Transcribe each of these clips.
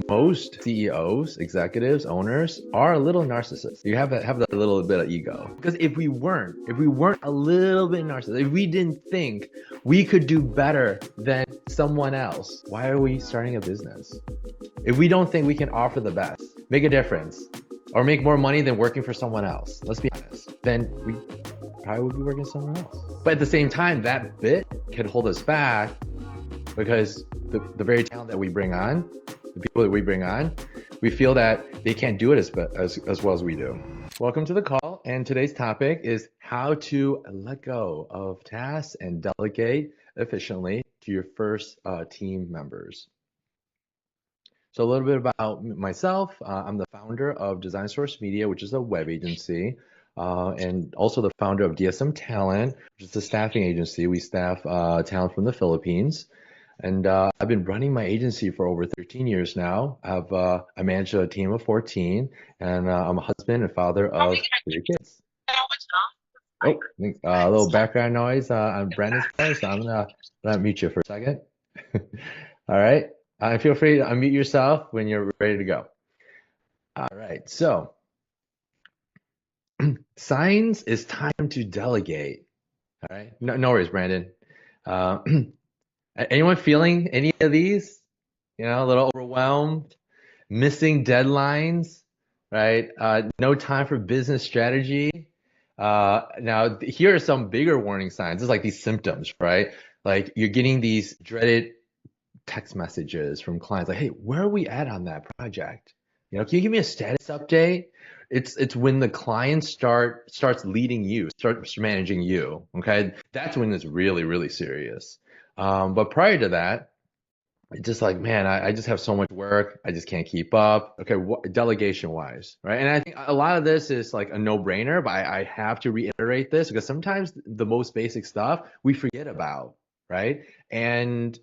most CEOs, executives, owners are a little narcissists. You have that little bit of ego. Because if we weren't a little bit narcissistic, if we didn't think we could do better than someone else, why are we starting a business? If we don't think we can offer the best, make a difference, or make more money than working for someone else, let's be honest, then we probably would be working somewhere else. But at the same time, that bit can hold us back because the very talent that we bring on, the people that we bring on, we feel that they can't do it as well as we do. Welcome to the call, and today's topic is how to let go of tasks and delegate efficiently to your first team members. So a little bit about myself. I'm the founder of Design Source Media, which is a web agency, and also the founder of DSM Talent, which is a staffing agency. We staff talent from the Philippines. And I've been running my agency for over 13 years now. I manage a team of 14, and I'm a husband and father of 3 kids. Oh, a little background noise on Brandon's part, so I'm gonna mute you for a second. All right. Feel free to unmute yourself when you're ready to go. All right. So, signs it's time to delegate. All right. No worries, Brandon. Anyone feeling any of these? A little overwhelmed, missing deadlines, right? No time for business strategy. Now, here are some bigger warning signs. It's like these symptoms, right? Like you're getting these dreaded text messages from clients like, hey, where are we at on that project? Can you give me a status update? It's when the client starts leading you, starts managing you. Okay, that's when it's really, really serious. But prior to that, it's just like, man, I just have so much work. I just can't keep up. Okay, delegation wise, right? And I think a lot of this is like a no-brainer, but I have to reiterate this because sometimes the most basic stuff we forget about, right? And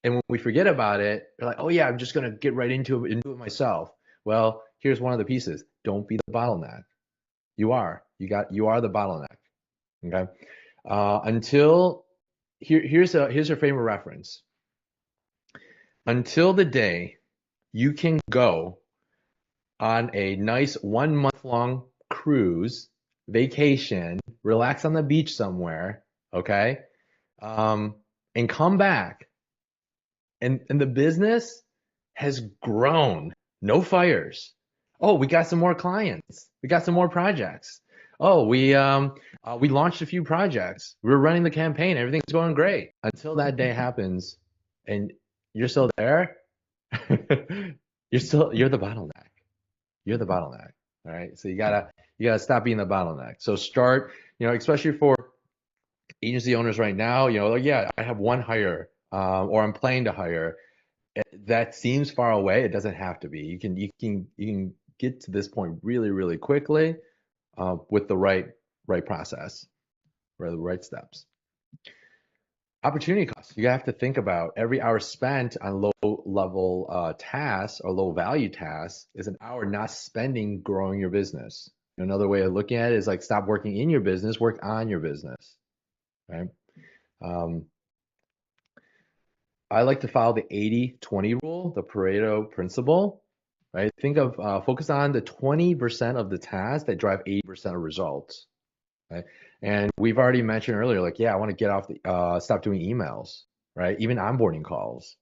when we forget about it, we're like, oh yeah, I'm just gonna get right into it myself. Well, here's one of the pieces. Don't be the bottleneck. You are the bottleneck. Okay. Here's a frame of reference. Until the day you can go on a nice 1 month long cruise, vacation, relax on the beach somewhere, okay, and come back, and the business has grown, no fires. Oh, we got some more clients. We got some more projects. Oh, we launched a few projects. We're running the campaign. Everything's going great until that day happens, and you're still there. You're the bottleneck. You're the bottleneck. All right. So you gotta stop being the bottleneck. So start, especially for agency owners right now, like, yeah, I have one hire, or I'm planning to hire. That seems far away. It doesn't have to be. You can get to this point really, really quickly, with the right process, or the right steps. Opportunity costs. You have to think about every hour spent on low level tasks or low value tasks is an hour not spending growing your business. Another way of looking at it is like, stop working in your business, work on your business, right? I like to follow the 80-20 rule, the Pareto principle, right? Think of focus on the 20% of the tasks that drive 80% of results, right? And we've already mentioned earlier, like, yeah, I want to get off stop doing emails, right? Even onboarding calls,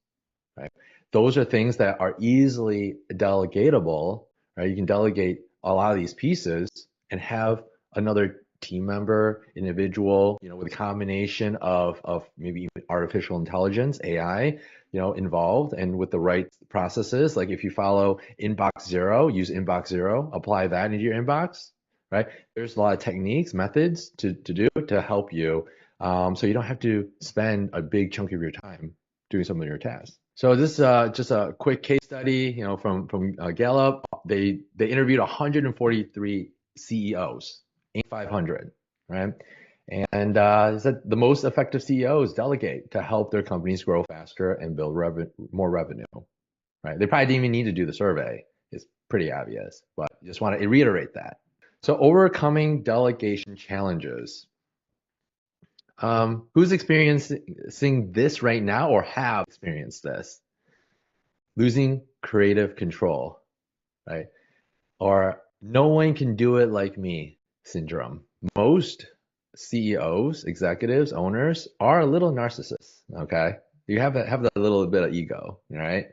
right? Those are things that are easily delegatable, right? You can delegate a lot of these pieces and have another team member, individual, with a combination of maybe artificial intelligence, AI, involved, and with the right processes. Like if you follow inbox zero, use inbox zero, apply that into your inbox, right? There's a lot of techniques, methods to help you, so you don't have to spend a big chunk of your time doing some of your tasks. So this is just a quick case study, from Gallup. They interviewed 143 CEOs, 500, right? And it said the most effective CEOs delegate to help their companies grow faster and build more revenue, right? They probably didn't even need to do the survey. It's pretty obvious, but just want to reiterate that. So overcoming delegation challenges. Who's experiencing this right now or have experienced this? Losing creative control, right? Or no one can do it like me syndrome. Most CEOs, executives, owners are a little narcissists. Okay, you have that little bit of ego, right?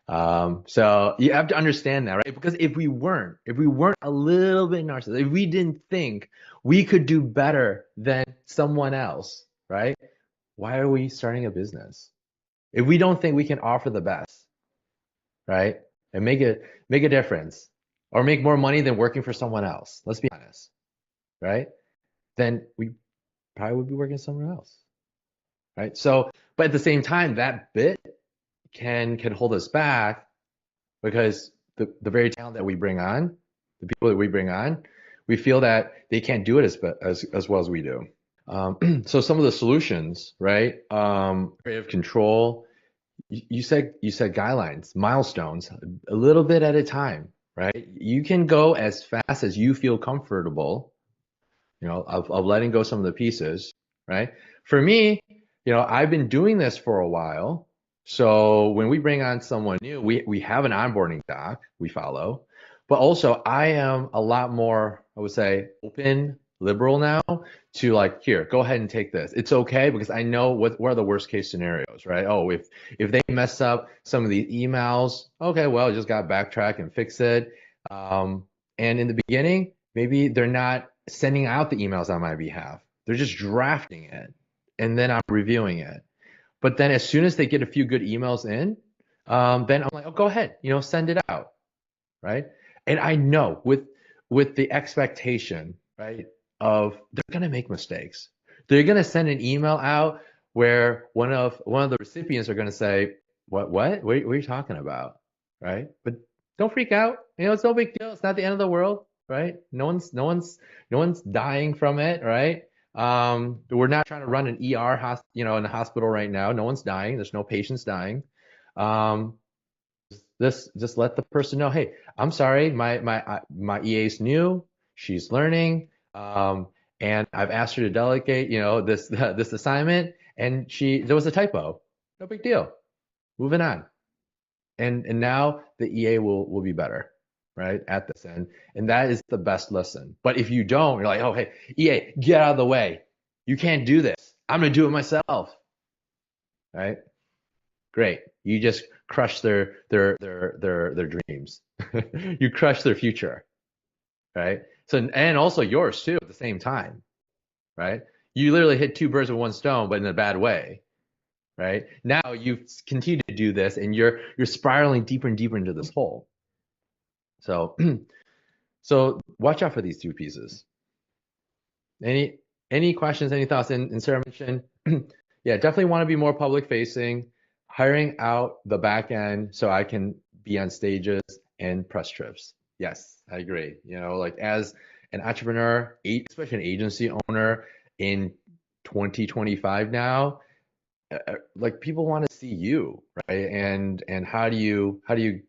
So you have to understand that, right? Because if we weren't a little bit narcissistic, if we didn't think we could do better than someone else, right? Why are we starting a business? If we don't think we can offer the best, right? And make a difference or make more money than working for someone else. Let's be honest, right? Then we probably would be working somewhere else, right? So, but at the same time, that bit can hold us back because the very talent that we bring on, the people that we bring on, we feel that they can't do it as well as we do. So some of the solutions, right? Creative control. You said guidelines, milestones, a little bit at a time, right? You can go as fast as you feel comfortable, of letting go some of the pieces, right? For me, I've been doing this for a while. So when we bring on someone new, we have an onboarding doc we follow, but also I am a lot more, I would say, open, liberal now to like, here, go ahead and take this. It's okay because I know what are the worst case scenarios, right? Oh, if they mess up some of these emails, okay, well, just got to backtrack and fix it. And in the beginning, maybe they're not sending out the emails on my behalf. They're just drafting it, and then I'm reviewing it. But then as soon as they get a few good emails in, then I'm like, oh, go ahead, send it out, right? And I know with the expectation, right, of they're gonna make mistakes. They're gonna send an email out where one of the recipients are gonna say, what are you talking about, right? But don't freak out. It's no big deal. It's not the end of the world, right? No one's dying from it, right? We're not trying to run an ER in a hospital right now. No one's dying. There's no patients dying. Um, just let the person know, hey, I'm sorry, my EA's new, she's learning, and I've asked her to delegate, this assignment, and there was a typo. No big deal. Moving on. And now the EA will be better, right, at this end. And that is the best lesson. But if you don't, you're like, oh, hey, EA, get out of the way. You can't do this. I'm gonna do it myself, right? Great. You just crush their dreams. You crush their future, right? So and also yours too at the same time, right? You literally hit two birds with one stone, but in a bad way, right? Now you continue to do this and you're spiraling deeper and deeper into this hole. So so watch out for these two pieces. Any questions, any thoughts? And Sarah mentioned, yeah, definitely want to be more public facing, hiring out the back end so I can be on stages and press trips. Yes, I agree. Like as an entrepreneur, especially an agency owner in 2025 now, like people want to see you, right? And how do you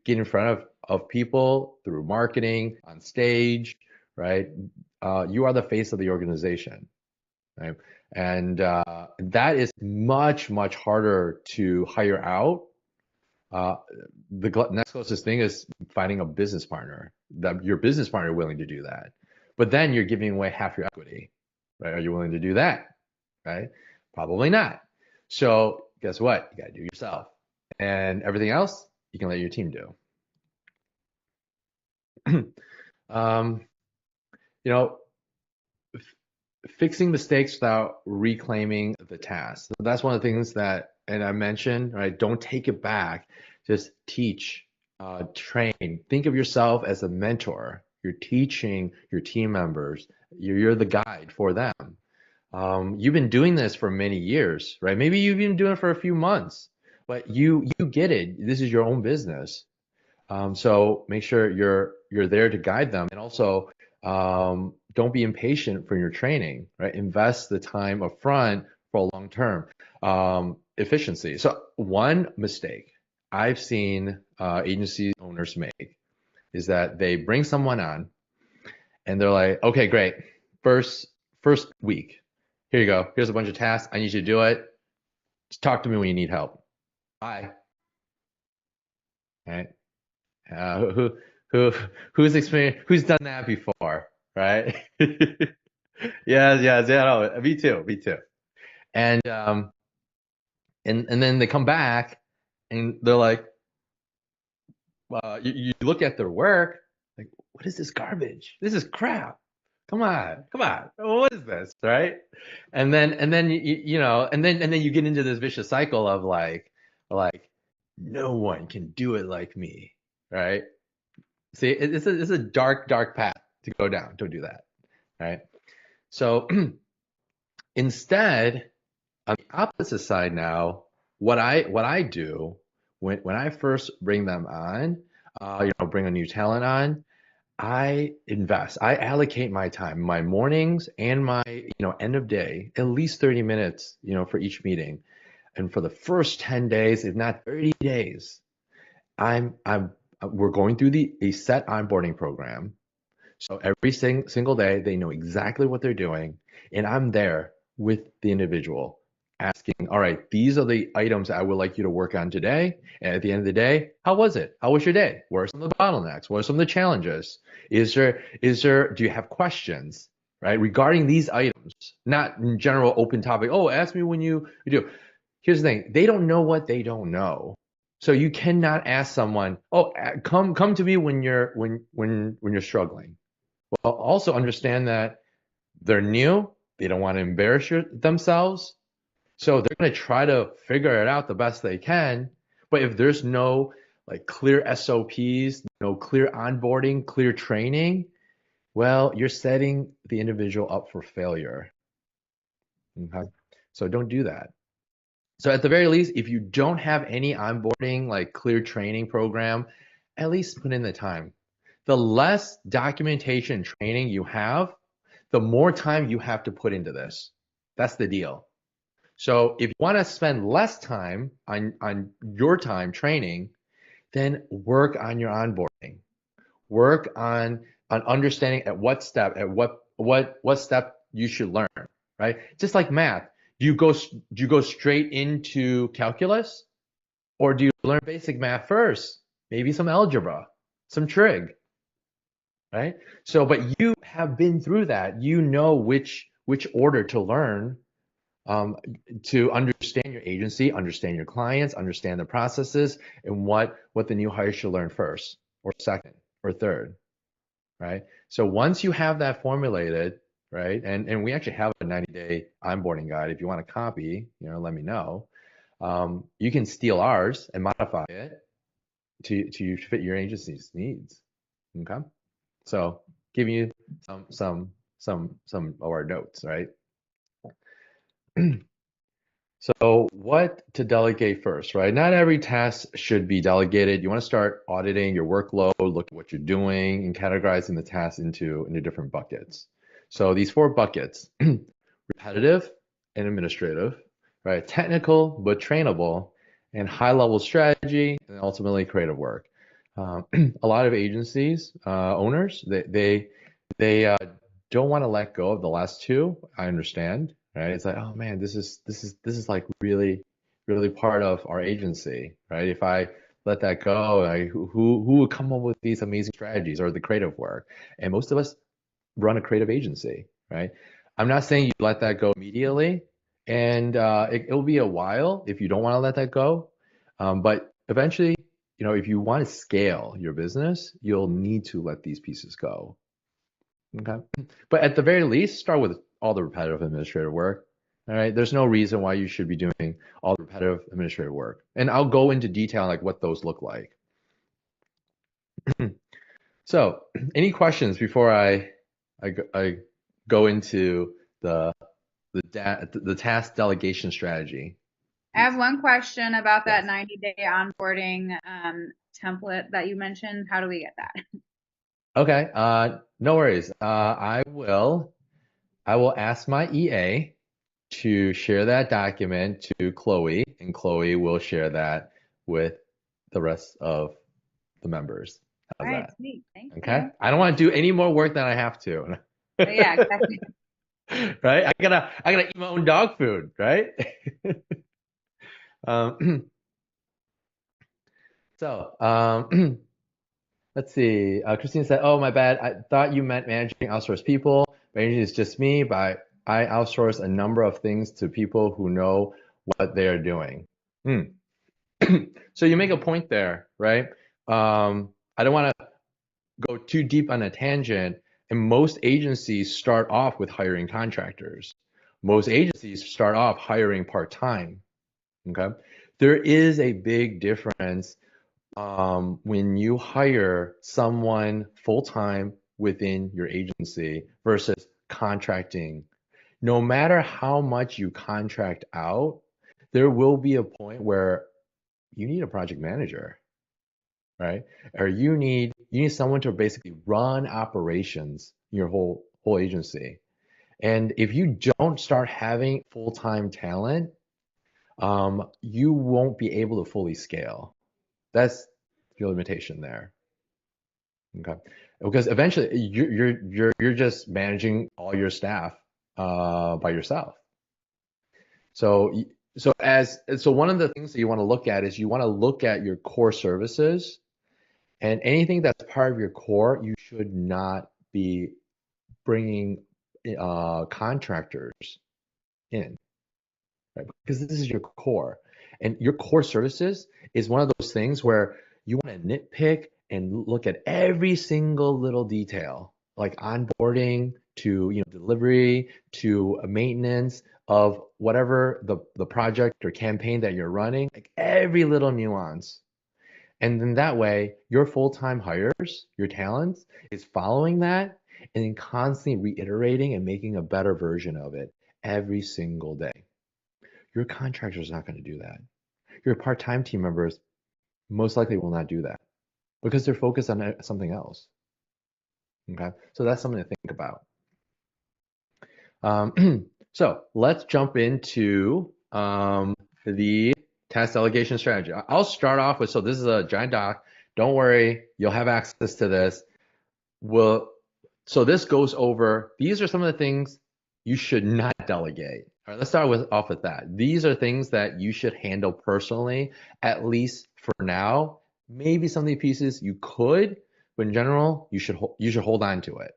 get in front of people through marketing, on stage, right? You are the face of the organization, right? And that is much, much harder to hire out. Uh, the next closest thing is finding a business partner, that your business partner willing to do that. But then you're giving away half your equity, right? Are you willing to do that, right? Probably not. So guess what? You got to do yourself. And everything else, you can let your team do. um, you know, fixing mistakes without reclaiming the task. So that's one of the things that, and I mentioned, right? Don't take it back. Just teach, train. Think of yourself as a mentor. You're teaching your team members. You're the guide for them. You've been doing this for many years, right? Maybe you've been doing it for a few months, but you get it. This is your own business. So make sure you're there to guide them, and also don't be impatient for your training, right? Invest the time up front for a long term efficiency. So one mistake I've seen agency owners make is that they bring someone on and they're like, okay, great, first week, here you go. Here's a bunch of tasks. I need you to do it. Just talk to me when you need help. Bye. Right? Who who who's experienced, who's done that before, right? Yes, yes, yeah, no, me too, me too. And and then they come back and they're like, you look at their work, like, what is this garbage? This is crap. Come on. What is this, right? And then and then you get into this vicious cycle of like no one can do it like me, right? See, it's a dark, dark path to go down. Don't do that, right? So instead, on the opposite side now, what I do when I first bring them on, bring a new talent on, I invest. I allocate my time, my mornings and my, end of day, at least 30 minutes, for each meeting. And for the first 10 days, if not 30 days, I'm we're going through a set onboarding program. So every single day, they know exactly what they're doing, and I'm there with the individual asking, all right, these are the items I would like you to work on today. And at the end of the day, how was it? How was your day? What are some of the bottlenecks? What are some of the challenges? Do you have questions, right? Regarding these items, not in general open topic. Oh, ask me when you do. Here's the thing. They don't know what they don't know. So you cannot ask someone, oh, come to me when you're struggling. Well, also understand that they're new. They don't want to embarrass themselves. So they're going to try to figure it out the best they can. But if there's no like clear SOPs, no clear onboarding, clear training, well, you're setting the individual up for failure. Okay. So don't do that. So at the very least, if you don't have any onboarding, like clear training program, at least put in the time. The less documentation training you have, the more time you have to put into this. That's the deal. So if you want to spend less time on your time training, then work on your onboarding. Work on understanding at what step you should learn, right? Just like math. Do you go straight into calculus, or do you learn basic math first? Maybe some algebra, some trig, right? So, but you have been through that. You know which order to learn, um, to understand your agency, understand your clients, understand the processes, and what the new hire should learn first, or second, or third, right? So once you have that formulated, right, and we actually have a 90-day onboarding guide. If you want a copy, let me know. You can steal ours and modify it to fit your agency's needs. Okay. So giving you some of our notes, right? So what to delegate first, right? Not every task should be delegated. You want to start auditing your workload, look at what you're doing, and categorizing the tasks into different buckets. So these 4 buckets: repetitive and administrative, right? Technical but trainable, and high-level strategy, and ultimately creative work. A lot of agencies, owners, they don't want to let go of the last 2. I understand, right? It's like, oh man, this is like really, really part of our agency, right? If I let that go, who would come up with these amazing strategies or the creative work? And most of us run a creative agency, right? I'm not saying you let that go immediately, and it'll be a while if you don't want to let that go. But eventually, if you want to scale your business, you'll need to let these pieces go. Okay. But at the very least, start with all the repetitive administrative work. All right. There's no reason why you should be doing all the repetitive administrative work. And I'll go into detail like what those look like. So, any questions before I go into the task delegation strategy? I have one question about that 90-day onboarding template that you mentioned. How do we get that? Okay, no worries. I will ask my EA to share that document to Chloe, and Chloe will share that with the rest of the members. How's All right, that? sweet. Thank Okay. you. I don't want to do any more work than I have to. Yeah, exactly. Right? I gotta eat my own dog food, right? Um, so Let's see. Christine said, "Oh, my bad. I thought you meant managing outsourced people. Managing is just me, but I outsource a number of things to people who know what they are doing." Hmm. So you make a point there, right? I don't want to go too deep on a tangent. And most agencies start off with hiring contractors. Most agencies start off hiring part-time. Okay. There is a big difference when you hire someone full-time within your agency versus contracting. No matter how much you contract out, there will be a point where you need a project manager, right? Or you need someone to basically run operations in your whole agency. And if you don't start having full-time talent, you won't be able to fully scale. That's the limitation there. Okay. Because eventually you're just managing all your staff by yourself. So so one of the things that you want to look at is you want to look at your core services, and anything that's part of your core, you should not be bringing contractors in, right? Because this is your core. And your core services is one of those things where you want to nitpick and look at every single little detail, like onboarding to delivery to maintenance of whatever the project or campaign that you're running, like every little nuance. And then that way, your full-time hires, your talents, is following that and then constantly reiterating and making a better version of it every single day. Your contractor is not going to do that. Your part-time team members most likely will not do that because they're focused on something else. Okay, so that's something to think about. So let's jump into the task delegation strategy. I'll start off with, so this is a giant doc. Don't worry, you'll have access to this. So this goes over, these are some of the things you should not delegate. All right, let's start off with that. These are things that you should handle personally, at least for now. Maybe some of the pieces you could, but in general, you should hold on to it.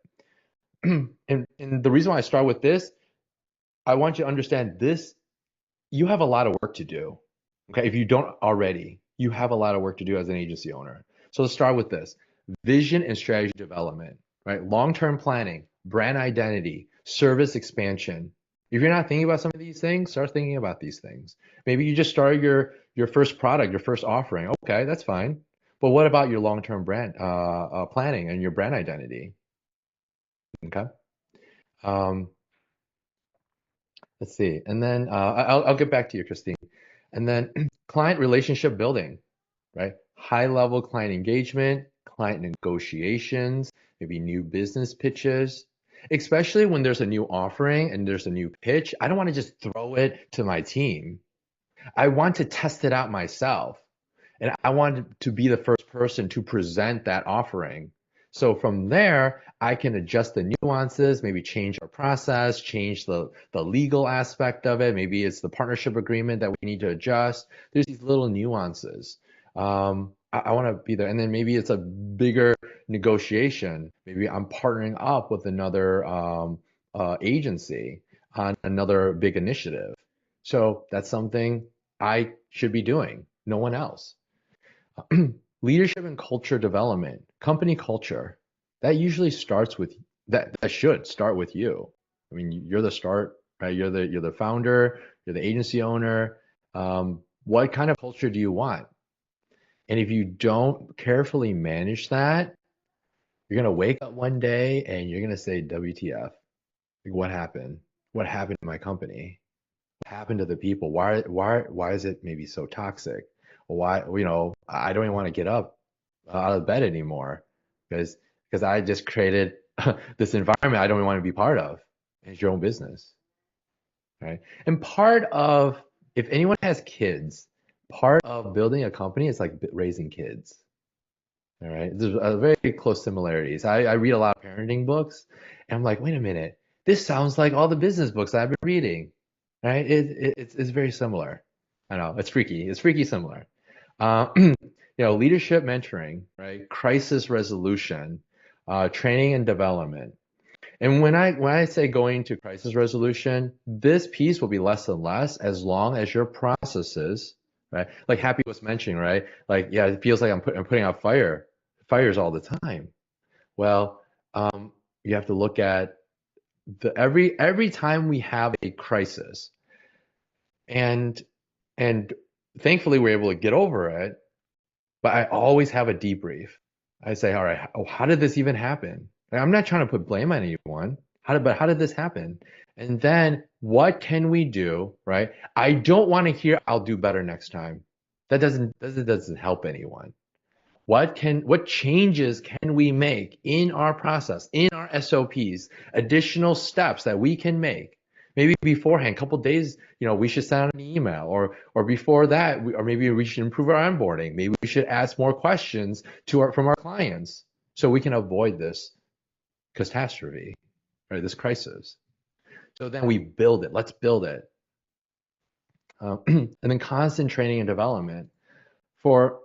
And the reason why I start with this, I want you to understand this, you have a lot of work to do. Okay, if you don't already, you have a lot of work to do as an agency owner. So let's start with this. Vision and strategy development, right? Long-term planning, brand identity, service expansion. If you're not thinking about some of these things, start thinking about these things. Maybe you just started your first product, your first offering. Okay, that's fine. But what about your long-term brand planning and your brand identity? Okay. Um, let's see. And then I'll get back to you, Christine. And then client relationship building, right? High level client engagement, client negotiations, maybe new business pitches, especially when there's a new offering and there's a new pitch. I don't want to just throw it to my team. I want to test it out myself. And I want to be the first person to present that offering. So from there, I can adjust the nuances, maybe change our process, change the legal aspect of it. Maybe it's the partnership agreement that we need to adjust. There's these little nuances. I want to be there. And then maybe it's a bigger negotiation. Maybe I'm partnering up with another agency on another big initiative. So that's something I should be doing, no one else. Leadership and culture development, company culture, that usually starts with that should start with you. I mean, you're the start, right? You're the founder, you're the agency owner. What kind of culture do you want? And if you don't carefully manage that, you're gonna wake up one day and you're gonna say, WTF? Like, what happened? What happened to my company? Happened to the people? Why is it maybe so toxic? Why, I don't even want to get up out of bed anymore because I just created this environment I don't even want to be part of. And it's your own business, right? And part of, if anyone has kids, part of building a company is like raising kids. All right. There's very close similarities. I read a lot of parenting books, and I'm like, wait a minute, this sounds like all the business books I've been reading, right? It's very similar. I know it's freaky. It's freaky similar. Uh, leadership mentoring, right? Crisis resolution, training and development. And when I say going to crisis resolution, this piece will be less and less as long as your processes, right? Like Happy was mentioning, right? Like, yeah, it feels like I'm putting out fires all the time. Well, you have to look at every time we have a crisis, and and thankfully we're able to get over it. But I always have a debrief. I say, all right, how did this even happen? Like, I'm not trying to put blame on anyone. But how did this happen? And then what can we do, right? I don't want to hear I'll do better next time. That doesn't help anyone. What changes can we make in our process, in our SOPs, additional steps that we can make? Maybe beforehand, a couple days, we should send out an email, or before that, or maybe we should improve our onboarding. Maybe we should ask more questions from our clients so we can avoid this catastrophe, right? This crisis. So then we build it. Let's build it. And then constant training and development for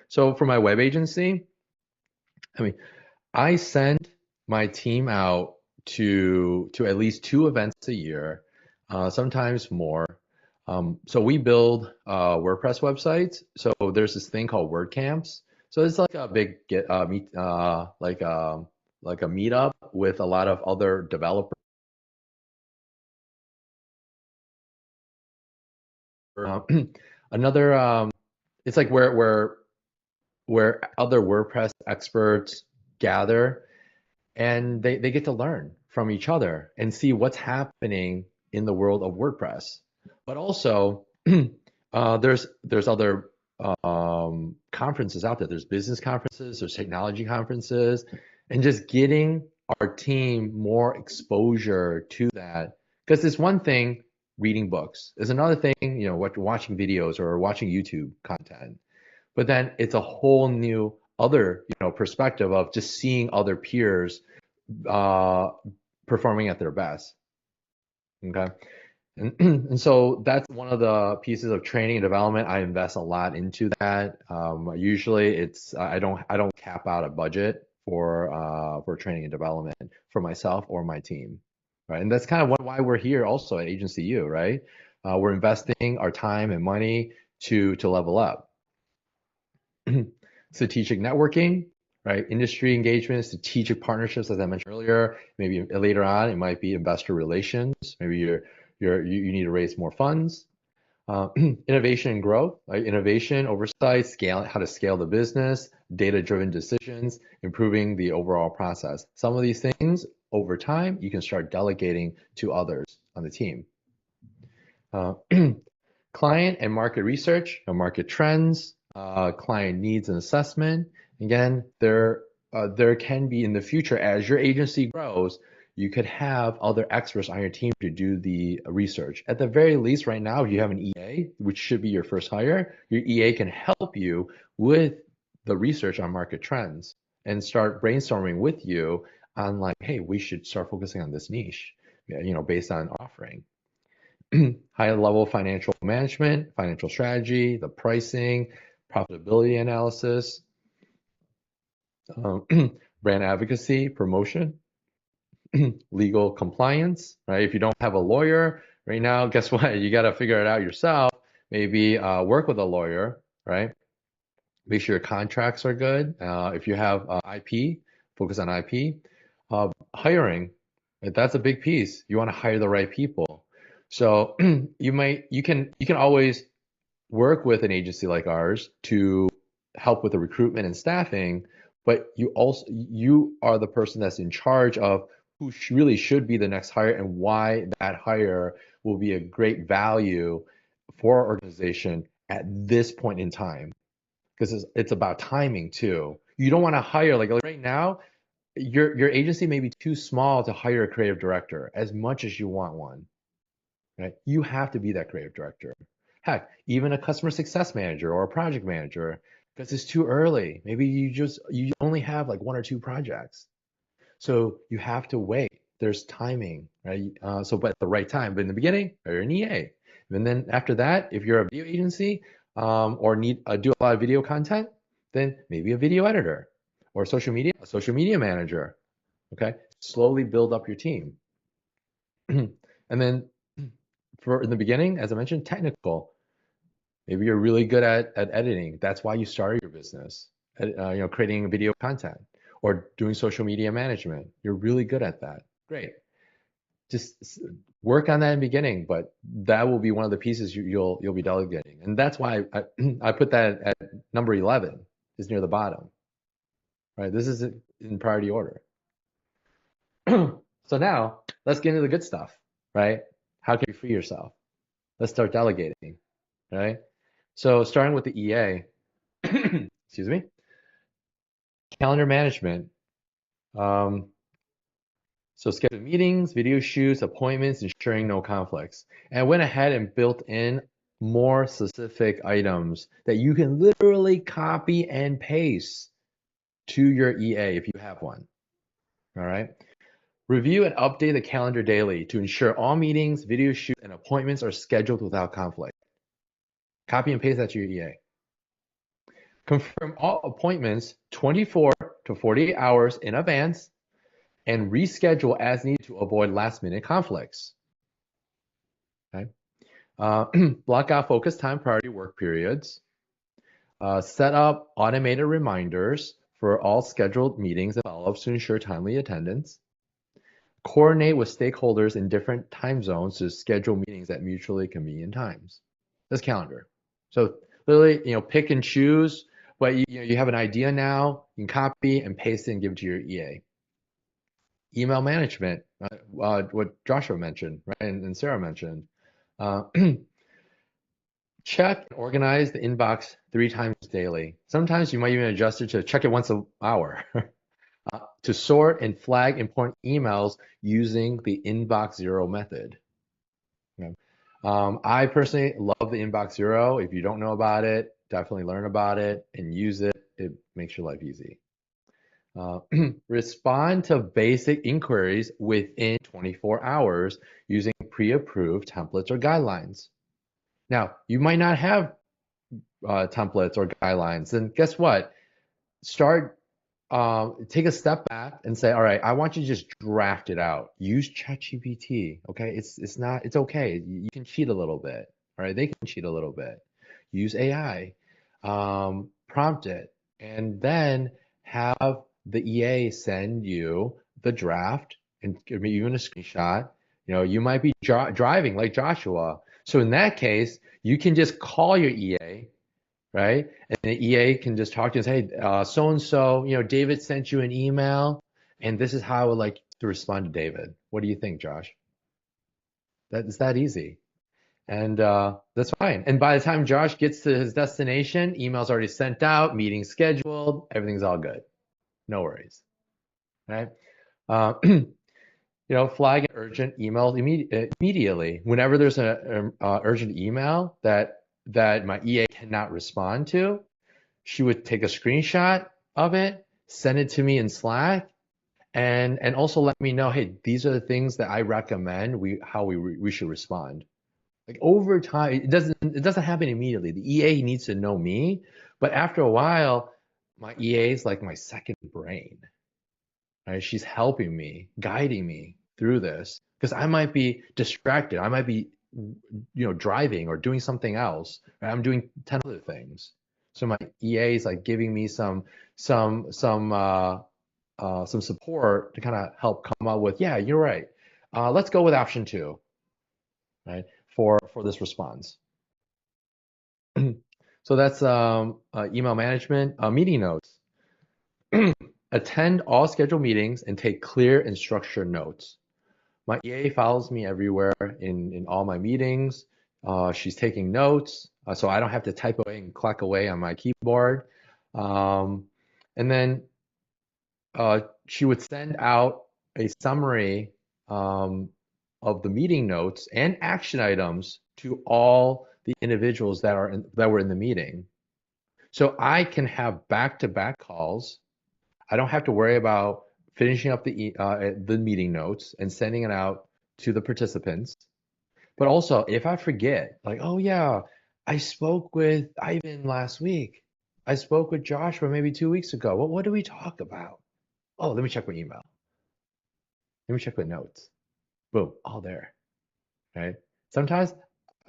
so for my web agency, I mean, I send my team out to at least 2 events a year, sometimes more. So we build WordPress websites. So there's this thing called WordCamps. So it's like a big like a meetup with a lot of other developers. Another it's like where other WordPress experts gather, and they get to learn from each other and see what's happening in the world of WordPress. But also, there's other conferences out there. There's business conferences, there's technology conferences, and just getting our team more exposure to that. Because it's one thing reading books. It's another thing, watching videos or watching YouTube content. But then it's a whole new other, perspective of just seeing other peers uh, performing at their best. Okay. And so that's one of the pieces of training and development. I invest a lot into that. Usually it's I don't cap out a budget for training and development for myself or my team, right? And that's kind of why we're here also at Agency U, right? We're investing our time and money to level up. Strategic networking, right? Industry engagement, strategic partnerships, as I mentioned earlier. Maybe later on, it might be investor relations. Maybe you need to raise more funds. Innovation and growth, right? Innovation, oversight, scale, how to scale the business, data-driven decisions, improving the overall process. Some of these things, over time, you can start delegating to others on the team. Client and market research, market trends, client needs and assessment. Again, there can be in the future, as your agency grows, you could have other experts on your team to do the research. At the very least, right now, if you have an EA, which should be your first hire, your EA can help you with the research on market trends and start brainstorming with you on like, hey, we should start focusing on this niche, based on offering. High level financial management, financial strategy, the pricing, profitability analysis, brand advocacy, promotion, legal compliance, right? If you don't have a lawyer right now, guess what? You got to figure it out yourself. Maybe work with a lawyer, right? Make sure your contracts are good. If you have IP, focus on IP. Hiring, right? That's a big piece. You want to hire the right people. So you can always work with an agency like ours to help with the recruitment and staffing, but you are the person that's in charge of who really should be the next hire and why that hire will be a great value for our organization at this point in time. Because it's about timing too. You don't want to hire like right now, your agency may be too small to hire a creative director as much as you want one. Right? You have to be that creative director. Heck, even a customer success manager or a project manager, because it's too early. Maybe you only have like 1 or 2 projects. So you have to wait. There's timing, right? But at the right time. But in the beginning, you're an EA. And then after that, if you're a video agency, or need do a lot of video content, then maybe a video editor or a social media manager. Okay, slowly build up your team. And then for in the beginning, as I mentioned, technical. Maybe you're really good at editing. That's why you started your business. Creating video content or doing social media management. You're really good at that. Great. Just work on that in the beginning, but that will be one of the pieces you'll be delegating. And that's why I put that at number 11 is near the bottom. Right? This is in priority order. So now let's get into the good stuff, right? How can you free yourself? Let's start delegating, right? So starting with the EA, excuse me, calendar management. So schedule meetings, video shoots, appointments, ensuring no conflicts. And I went ahead and built in more specific items that you can literally copy and paste to your EA if you have one. All right. Review and update the calendar daily to ensure all meetings, video shoots, and appointments are scheduled without conflict. Copy and paste that to your EA. Confirm all appointments 24 to 48 hours in advance and reschedule as needed to avoid last-minute conflicts. Okay. Block out focus time priority work periods. Set up automated reminders for all scheduled meetings and follow-ups to ensure timely attendance. Coordinate with stakeholders in different time zones to schedule meetings at mutually convenient times. That's calendar. So literally, pick and choose, but you have an idea now, you can copy and paste it and give it to your EA. Email management, what Joshua mentioned, right, and Sarah mentioned. Check and organize the inbox 3 times daily. Sometimes you might even adjust it to check it once an hour. To sort and flag important emails using the inbox zero method. Okay. I personally love the inbox zero. If you don't know about it, definitely learn about it and use it. It makes your life easy. Respond to basic inquiries within 24 hours using pre-approved templates or guidelines. Now, you might not have templates or guidelines, then guess what? Take a step back and say, all right, I want you to just draft it out. Use ChatGPT, okay? It's okay. You can cheat a little bit, all right? They can cheat a little bit. Use AI, prompt it, and then have the EA send you the draft and give me even a screenshot. You might be driving like Joshua. So in that case, you can just call your EA, right? And the EA can just talk to you and say, hey, so-and-so, David sent you an email, and this is how I would like to respond to David. What do you think, Josh? It's that easy. And that's fine. And by the time Josh gets to his destination, email's already sent out, meeting scheduled, everything's all good. No worries, right? Flag an urgent email immediately. Whenever there's an urgent email that my EA cannot respond to, she would take a screenshot of it, send it to me in Slack, and also let me know, hey, these are the things that I recommend how we should respond. Like over time, it doesn't happen immediately. The EA needs to know me, but after a while, my EA is like my second brain. Right? She's helping me, guiding me through this because I might be distracted. I might be, driving or doing something else. Right? I'm doing 10 other things. So my EA is like giving me some support to kind of help come up with, yeah, you're right. Let's go with option 2, right? For this response. So that's email management, meeting notes. Attend all scheduled meetings and take clear and structured notes. My EA follows me everywhere in all my meetings. She's taking notes, so I don't have to type away and click away on my keyboard. And then she would send out a summary of the meeting notes and action items to all the individuals that were in the meeting. So I can have back-to-back calls. I don't have to worry about finishing up the meeting notes and sending it out to the participants. But also, if I forget, like, oh yeah, I spoke with Ivan last week. I spoke with Joshua maybe 2 weeks ago. What did we talk about? Oh, let me check my email. Let me check my notes. Boom, all there, right? Sometimes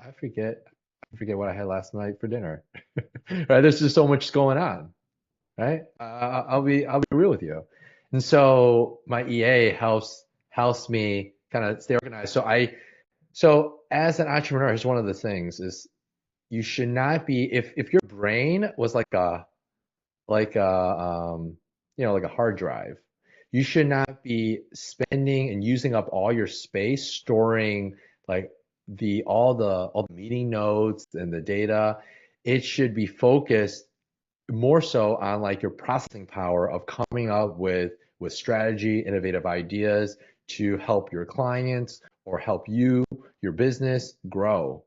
I forget what I had last night for dinner. Right? There's just so much going on, right? I'll be real with you. And so my EA helps me kind of stay organized. So as an entrepreneur, here's one of the things is you should not be if your brain was like a hard drive, you should not be spending and using up all your space storing like all the meeting notes and the data. It should be focused more so on like your processing power of coming up with strategy, innovative ideas to help your clients or help you, your business grow.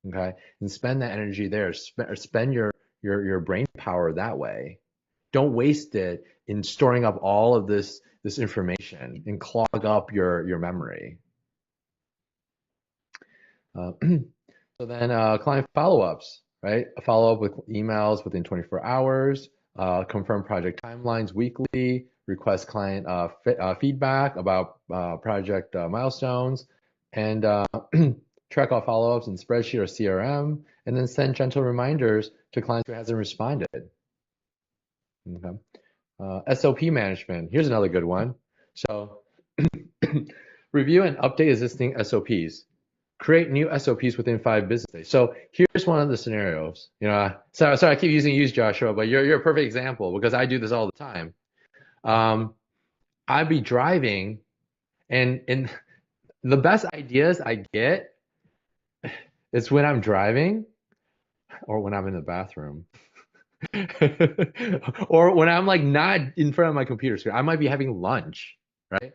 Okay, and spend that energy there. Spend your brain power that way. Don't waste it in storing up all of this information and clog up your memory. So then client follow-ups, right? A follow-up with emails within 24 hours, confirm project timelines weekly, request client feedback about project milestones, and track all follow-ups in spreadsheet or CRM, and then send gentle reminders to clients who hasn't responded. Okay. SOP management. Here's another good one. So review and update existing SOPs. Create new SOPs within 5 business days. So here's one of the scenarios. Sorry, I keep using you, Joshua, but you're a perfect example because I do this all the time. I'd be driving, and the best ideas I get is when I'm driving or when I'm in the bathroom. Or when I'm like not in front of my computer screen. I might be having lunch, right?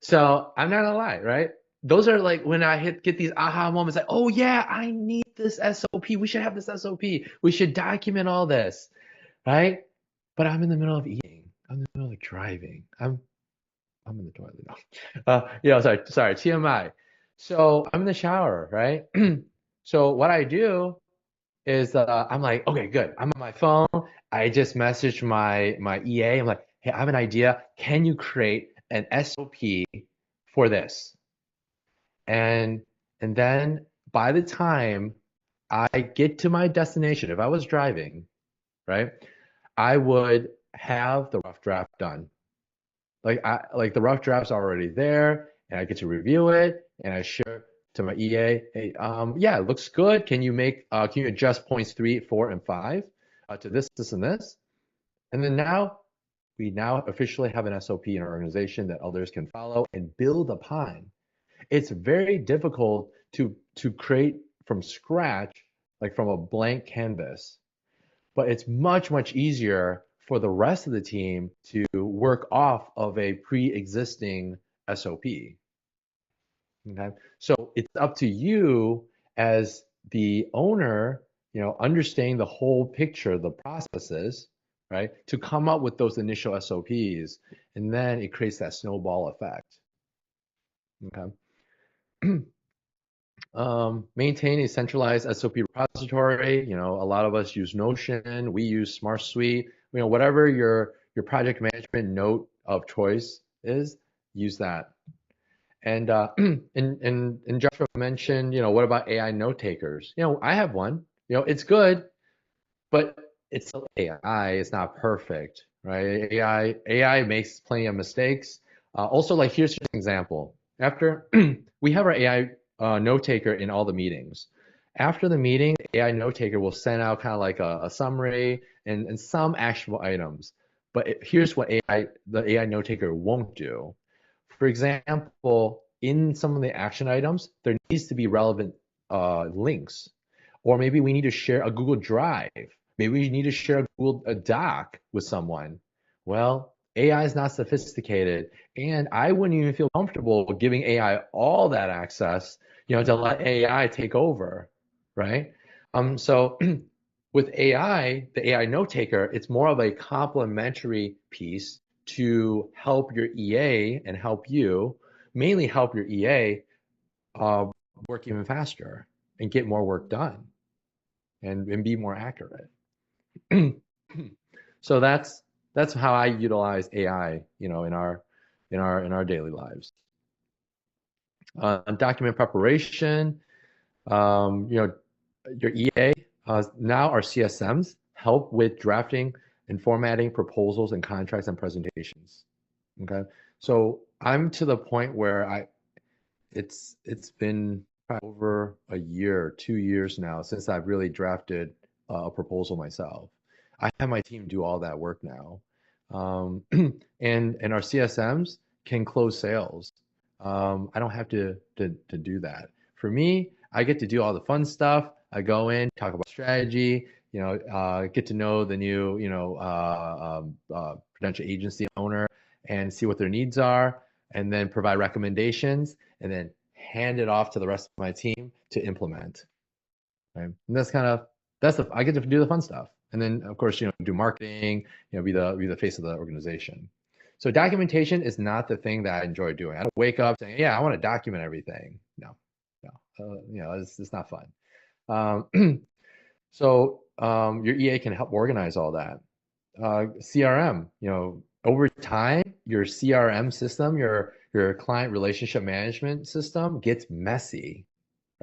So I'm not gonna lie, right? Those are like when I get these aha moments like, oh yeah, I need this SOP. We should have this SOP. We should document all this, right? But I'm in the middle of eating. I'm in the middle of driving. I'm in the toilet now. Sorry, TMI. So I'm in the shower, right? So what I do is I'm like, okay, good. I'm on my phone. I just messaged my EA. I'm like, hey, I have an idea. Can you create an SOP for this? And and then by the time I get to my destination, if I was driving, right, I would have the rough draft done. Like the rough draft's already there, and I get to review it, and I share to my EA, hey, yeah, it looks good. Can you adjust points 3, 4, and 5 to this, and this? And then we now officially have an SOP in our organization that others can follow and build upon. It's very difficult to create from scratch, like from a blank canvas, but it's much easier for the rest of the team to work off of a pre-existing SOP. Okay, so it's up to you as the owner, understanding the whole picture, the processes, right, to come up with those initial SOPs, and then it creates that snowball effect. Okay. Maintain a centralized SOP repository. A lot of us use Notion. We use Smart Suite. Whatever your project management note of choice is, use that. And and Joshua mentioned, what about AI note takers? I have one. It's good, but it's still AI. It's not perfect, right? AI makes plenty of mistakes. Also, like here's an example. After we have our AI note taker in all the meetings. After the meeting, the AI note taker will send out kind of like a summary and some actionable items. But here's what the AI note taker won't do. For example, in some of the action items, there needs to be relevant links. Or maybe we need to share a Google Drive. Maybe we need to share a Doc with someone. Well, AI is not sophisticated, and I wouldn't even feel comfortable giving AI all that access, to let AI take over, right? So with AI, the AI note taker, it's more of a complementary piece to help your EA and help you, mainly help your EA work even faster and get more work done. and be more accurate. So that's how I utilize AI, in our daily lives. Document preparation, your EA, now our CSMs help with drafting and formatting proposals and contracts and presentations. Okay, so I'm to the point where it's been probably over a year, 2 years now since I've really drafted a proposal myself. I have my team do all that work now, and our CSMs can close sales. I don't have to do that. For me, I get to do all the fun stuff. I go in, talk about strategy, get to know the new, potential agency owner and see what their needs are, and then provide recommendations, and then hand it off to the rest of my team to implement. Right? And I get to do the fun stuff, and then of course, do marketing, be the face of the organization. So documentation is not the thing that I enjoy doing. I don't wake up saying, yeah, I want to document everything. No, it's not fun. So your EA can help organize all that. CRM, over time, your CRM system, your client relationship management system gets messy,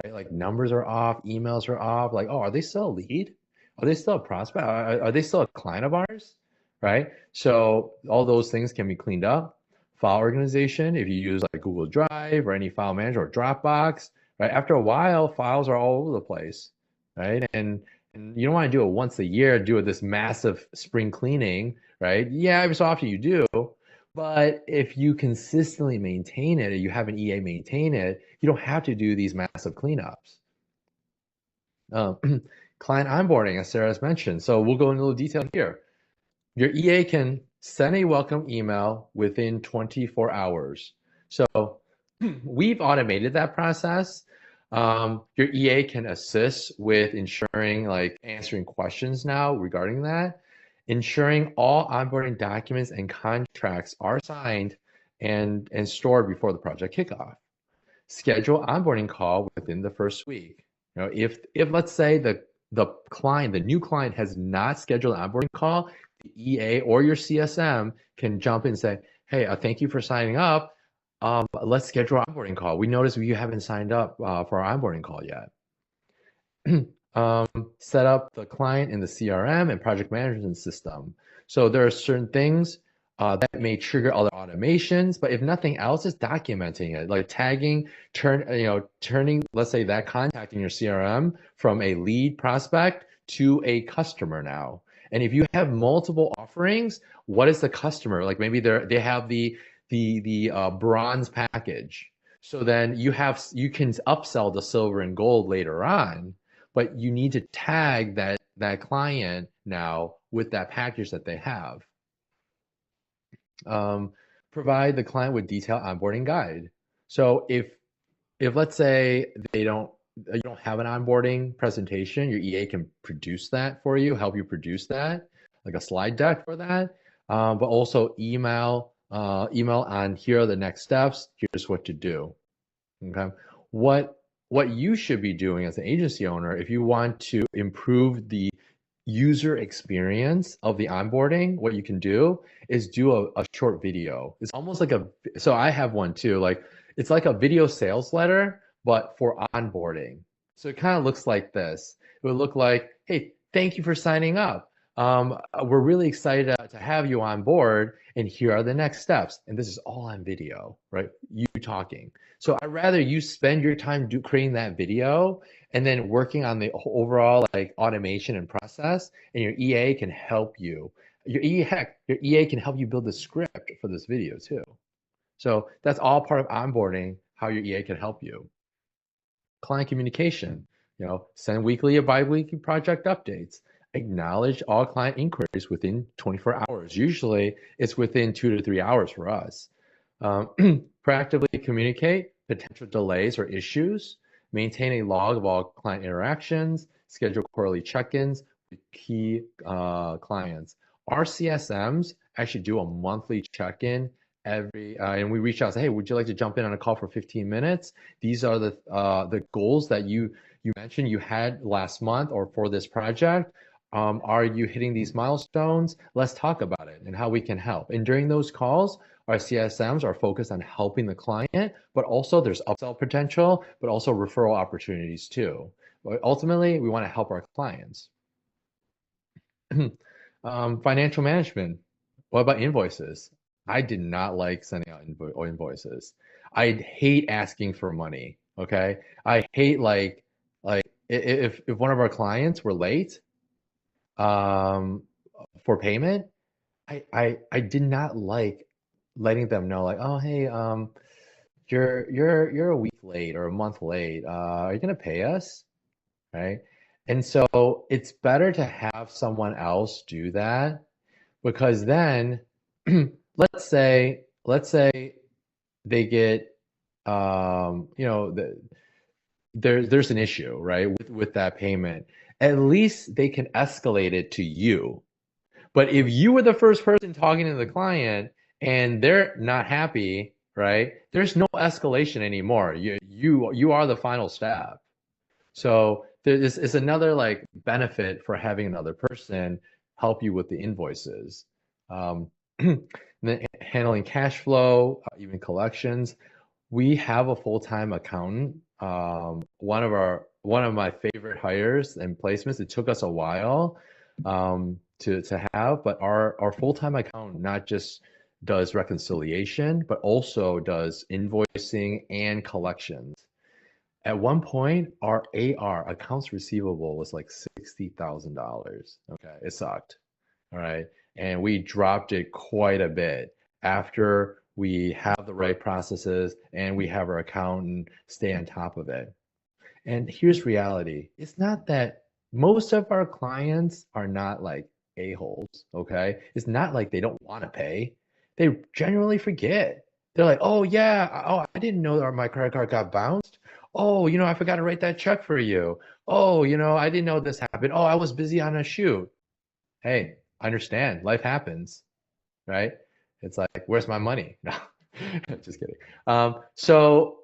right? Like numbers are off, emails are off. Like, oh, are they still a lead? Are they still a prospect? Are they still a client of ours? Right? So all those things can be cleaned up. File organization, if you use like Google Drive or any file manager or Dropbox, right? After a while, files are all over the place, right? And you don't want to do it once a year, do it this massive spring cleaning, right? Yeah, every so often you do, but if you consistently maintain it, or you have an EA maintain it, you don't have to do these massive cleanups. Client onboarding, as Sarah has mentioned. So we'll go into a little detail here. Your EA can send a welcome email within 24 hours. So we've automated that process. Your EA can assist with ensuring, like answering questions now regarding that, ensuring all onboarding documents and contracts are signed and stored before the project kickoff. Schedule onboarding call within the first week. If let's say the new client has not scheduled an onboarding call, the EA or your CSM can jump in and say, hey, thank you for signing up. Let's schedule an onboarding call. We noticed you haven't signed up for our onboarding call yet. Set up the client in the CRM and project management system. So there are certain things that may trigger other automations, but if nothing else, is documenting it, like tagging, turning, let's say, that contact in your CRM from a lead prospect to a customer now. And if you have multiple offerings, what is the customer? Like maybe they have the bronze package. So then you can upsell the silver and gold later on, but you need to tag that client now with that package that they have. Provide the client with detailed onboarding guide. So if let's say you don't have an onboarding presentation, your EA can produce that for you, help you produce that, like a slide deck for that. But also email on, here are the next steps, here's what to do. Okay. What you should be doing as an agency owner, if you want to improve the user experience of the onboarding, what you can do is do a short video. It's almost like so I have one too, like it's like a video sales letter, but for onboarding. So it kind of looks like this. It would look like, hey, thank you for signing up. We're really excited to have you on board, and here are the next steps. And this is all on video, right? You talking. So I'd rather you spend your time creating that video and then working on the overall like automation and process, and your EA can help you. Your EA can help you build the script for this video too. So that's all part of onboarding, how your EA can help you. Client communication, send weekly or bi-weekly project updates. Acknowledge all client inquiries within 24 hours. Usually it's within 2 to 3 hours for us. Proactively communicate potential delays or issues. Maintain a log of all client interactions. Schedule quarterly check-ins with key clients. Our CSMs actually do a monthly check-in and we reach out and say, hey, would you like to jump in on a call for 15 minutes? These are the goals that you mentioned you had last month or for this project. Are you hitting these milestones? Let's talk about it and how we can help. And during those calls, our CSMs are focused on helping the client, but also there's upsell potential, but also referral opportunities too. But ultimately, we want to help our clients. Financial management. What about invoices? I did not like sending out invoices. I hate asking for money. Okay. I hate if one of our clients were late um, for payment, I did not like letting them know like, oh hey, you're a week late or a month late. Are you gonna pay us? Right? And so it's better to have someone else do that because then let's say they get there's an issue, right, with that payment. At least they can escalate it to you. But if you were the first person talking to the client and they're not happy, right, there's no escalation anymore. You are the final step. So there's is another like benefit for having another person help you with the invoices. And then handling cash flow, even collections. We have a full-time accountant. One of my favorite hires and placements. It took us a while to have, but our full-time accountant not just does reconciliation, but also does invoicing and collections. At one point, our AR, accounts receivable, was like $60,000. Okay, it sucked. All right. And we dropped it quite a bit after we have the right processes and we have our accountant stay on top of it. And here's reality. It's not that most of our clients are not like a-holes, okay? It's not like they don't want to pay. They generally forget. They're like, oh yeah, oh, I didn't know that my credit card got bounced. Oh, I forgot to write that check for you. Oh, I didn't know this happened. Oh, I was busy on a shoot. Hey, I understand. Life happens, right? It's like, where's my money? No, just kidding. So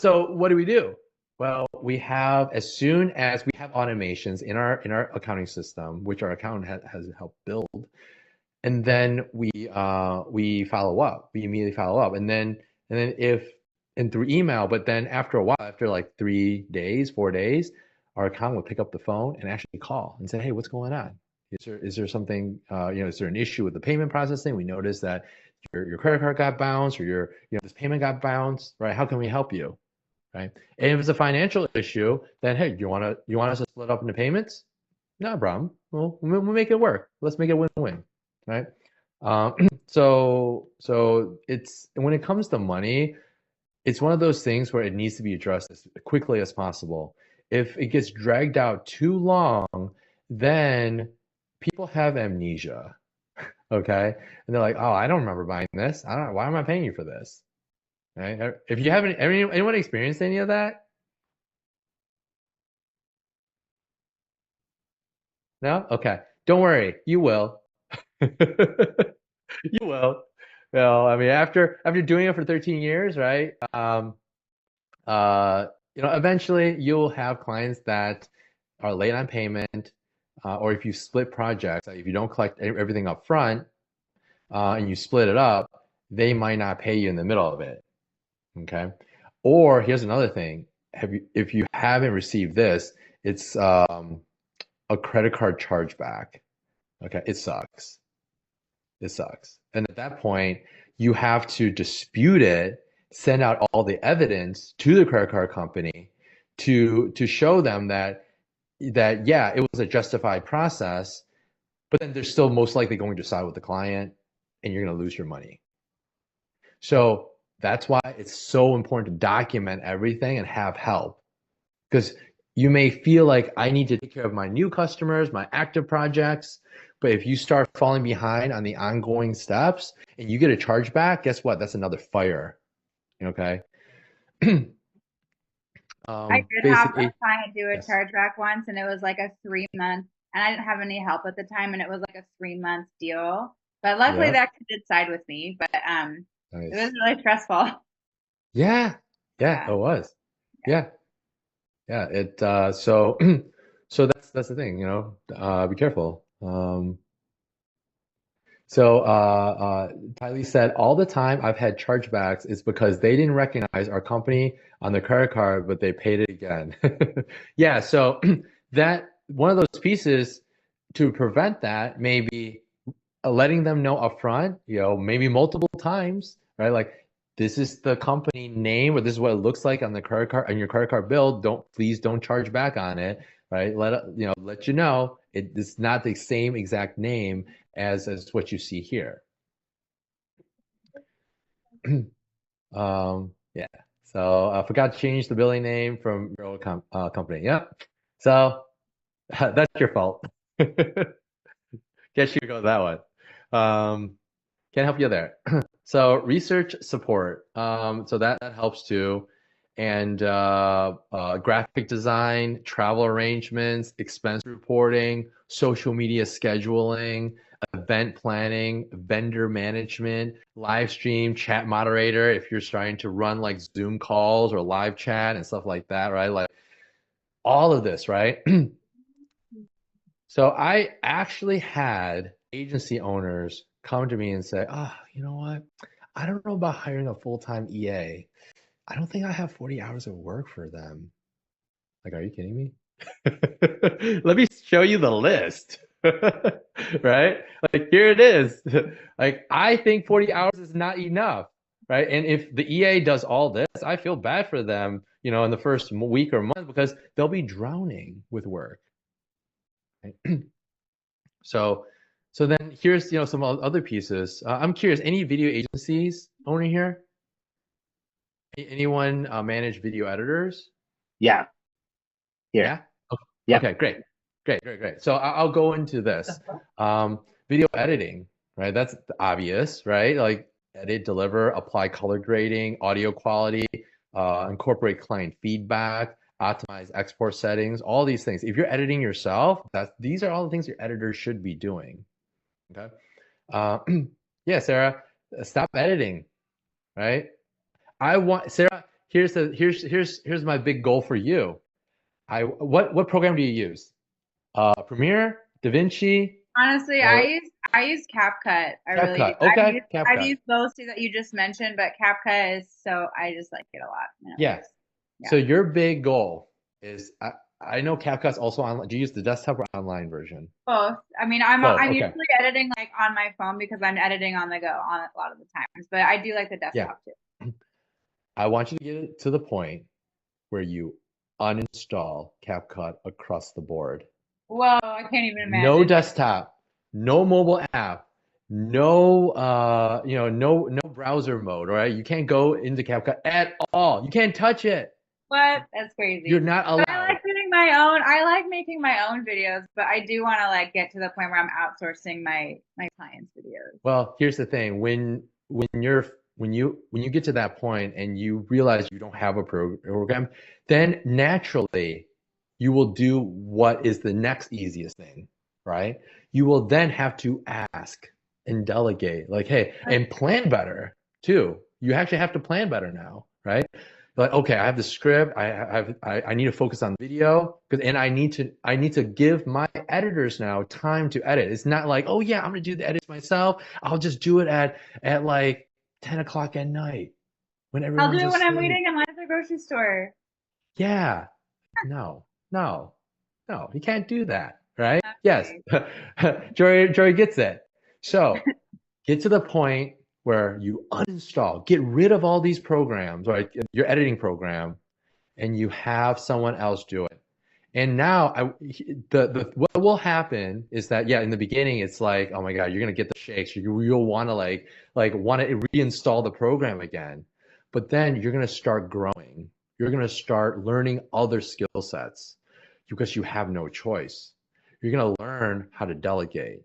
what do? Well, we have as soon as we have automations in our accounting system, which our accountant has helped build, and then we follow up. We immediately follow up, and then if and through email, but then after a while, after like 3 days, 4 days, our accountant will pick up the phone and actually call and say, hey, what's going on? Is there something, is there an issue with the payment processing? We noticed that your credit card got bounced or this payment got bounced, right? How can we help you? Right. And if it's a financial issue, then hey, you want us to split up into payments? No problem. We'll make it work. Let's make it win-win, right? Um, so it's when it comes to money, it's one of those things where it needs to be addressed as quickly as possible. If it gets dragged out too long, then people have amnesia, okay? And they're like, oh, I don't remember buying this. I don't. Why am I paying you for this? Right? If you haven't, anyone experienced any of that? No? Okay. Don't worry. You will. You will. Well, I mean, after doing it for 13 years, right? Eventually you'll have clients that are late on payment, or if you split projects, like if you don't collect everything up front, and you split it up, they might not pay you in the middle of it. Okay. Or here's another thing. If you haven't received this, it's a credit card chargeback. Okay. It sucks. It sucks. And at that point, you have to dispute it, send out all the evidence to the credit card company to show them that yeah, it was a justified process, but then they're still most likely going to side with the client and you're going to lose your money. So that's why it's so important to document everything and have help. Because you may feel like I need to take care of my new customers, my active projects, but if you start falling behind on the ongoing steps and you get a chargeback, guess what? That's another fire. Okay. I did have a Basically, client do a yes. chargeback once, and it was like a 3 month, and I didn't have any help at the time, and it was like a 3 month deal. But luckily, Yep. that did side with me. But It Nice. was really stressful. Yeah. Yeah, Yeah. it was. Yeah. Yeah. So so that's the thing, be careful. Tylee said, all the time I've had chargebacks is because they didn't recognize our company on the credit card, but they paid it again. Yeah, so that one of those pieces to prevent that, maybe letting them know upfront, maybe multiple times, right? Like this is the company name, or this is what it looks like on the credit card, on your credit card bill. Please don't charge back on it, right? Let you know it's not the same exact name as what you see here. Yeah. So I forgot to change the billing name from your old company. Yep. So that's your fault. Guess you go that one. Can't help you there. So research support. So that helps too. And graphic design, travel arrangements, expense reporting, social media scheduling, event planning, vendor management, live stream, chat moderator, if you're trying to run like Zoom calls or live chat and stuff like that, right? Like all of this, right? So I actually had agency owners come to me and say, oh, you know what? I don't know about hiring a full-time EA. I don't think I have 40 hours of work for them. Like, are you kidding me? Let me show you the list. Right? Like, here it is. Like, I think 40 hours is not enough. Right? And if the EA does all this, I feel bad for them, in the first week or month because they'll be drowning with work. Right? So, so then here's, some other pieces. I'm curious, any video agencies owner here? Anyone manage video editors? Yeah. Here. Yeah? Okay, Yep. okay, great. Great, great, great. So I'll go into this. Video editing, right? That's obvious, right? Like edit, deliver, apply color grading, audio quality, incorporate client feedback, optimize export settings, all these things. If you're editing yourself, these are all the things your editors should be doing. Okay. Uh, yeah, Sarah, stop editing, right? Sarah, here's my big goal for you. What program do you use? Premiere, DaVinci, Honestly, or I use CapCut. I really do. CapCut? Okay, I've CapCut. used those two that you just mentioned, but CapCut is so I just like it a lot. And it Yeah. works. Yeah. So your big goal is I know CapCut's also online. Do you use the desktop or online version? Both. I mean, Both. I'm Okay. usually editing like on my phone because I'm editing on the go on a lot of the times, but I do like the Yeah. desktop too. I want you to get it to the point where you uninstall CapCut across the board. Whoa, I can't even imagine. No desktop, no mobile app, no no browser mode, right? You can't go into CapCut at all. You can't touch it. What? That's crazy. You're not But I allowed. like doing my own. I like making my own videos, but I do want to like get to the point where I'm outsourcing my clients' videos. Well, here's the thing. When you get to that point and you realize you don't have a program, then naturally you will do what is the next easiest thing, right? You will then have to ask and delegate, like, hey, and plan better too. You actually have to plan better now, right? Like, okay, I have the script. I need to focus on video and I need to give my editors now time to edit. It's not like, oh yeah, I'm gonna do the edits myself. I'll just do it at like 10 o'clock at night when I'll everyone's do it when I'm asleep. waiting in line at the grocery store. Yeah. No, no, no, you can't do that, right? Yes. Jory gets it. So get to the point where you uninstall, get rid of all these programs, right? Your editing program, and you have someone else do it. And now what will happen is that, yeah, in the beginning it's like, oh my God, you're gonna get the shakes. You'll want to want to reinstall the program again. But then you're gonna start growing. You're gonna start learning other skill sets because you have no choice. You're gonna learn how to delegate.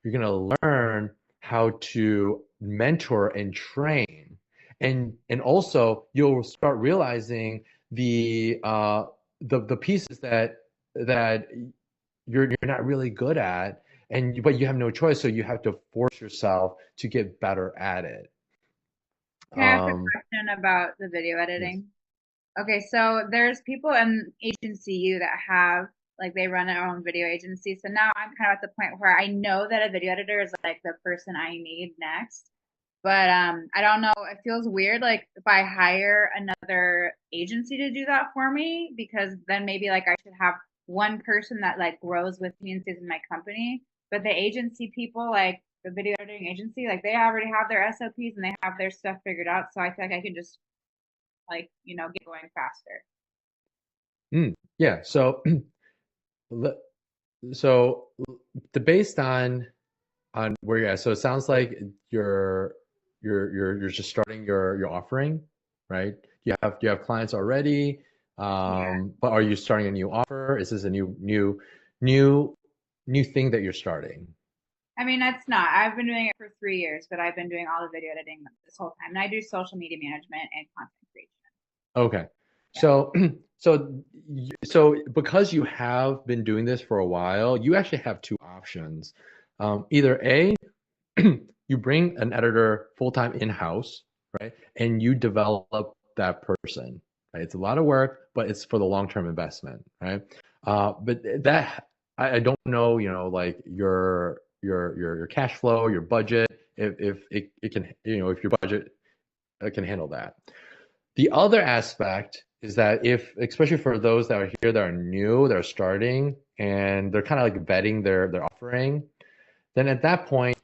You're gonna learn how to mentor and train. And also you'll start realizing the pieces that you're not really good at, but you have no choice, so you have to force yourself to get better at it. Can I ask a Um, question about the video yes. editing? Okay, so there's people in agency U that have like they run their own video agency. So now I'm kind of at the point where I know that a video editor is like the person I need next. But I don't know, it feels weird like if I hire another agency to do that for me because then maybe like I should have one person that like grows with me and stays in my company. But the agency people, like the video editing agency, like they already have their SOPs and they have their stuff figured out. So I feel like I can just like, get going faster. Yeah. So, le- so the based on where you're at. So it sounds like you're just starting your offering, right? You have clients already, Yeah. but are you starting a new offer? Is this a new new thing that you're starting? I mean, that's not. I've been doing it for 3 years, but I've been doing all the video editing this whole time. And I do social media management and content creation. Okay. Yeah. So so because you have been doing this for a while, you actually have two options. Either A, you bring an editor full-time in-house, right? And you develop that person, right? It's a lot of work, but it's for the long-term investment, right? But that I don't know, like your cash flow, your budget, if it can, if your budget can handle that. The other aspect is that if, especially for those that are here that are new, that are starting, and they're kind of like vetting their offering, then at that point,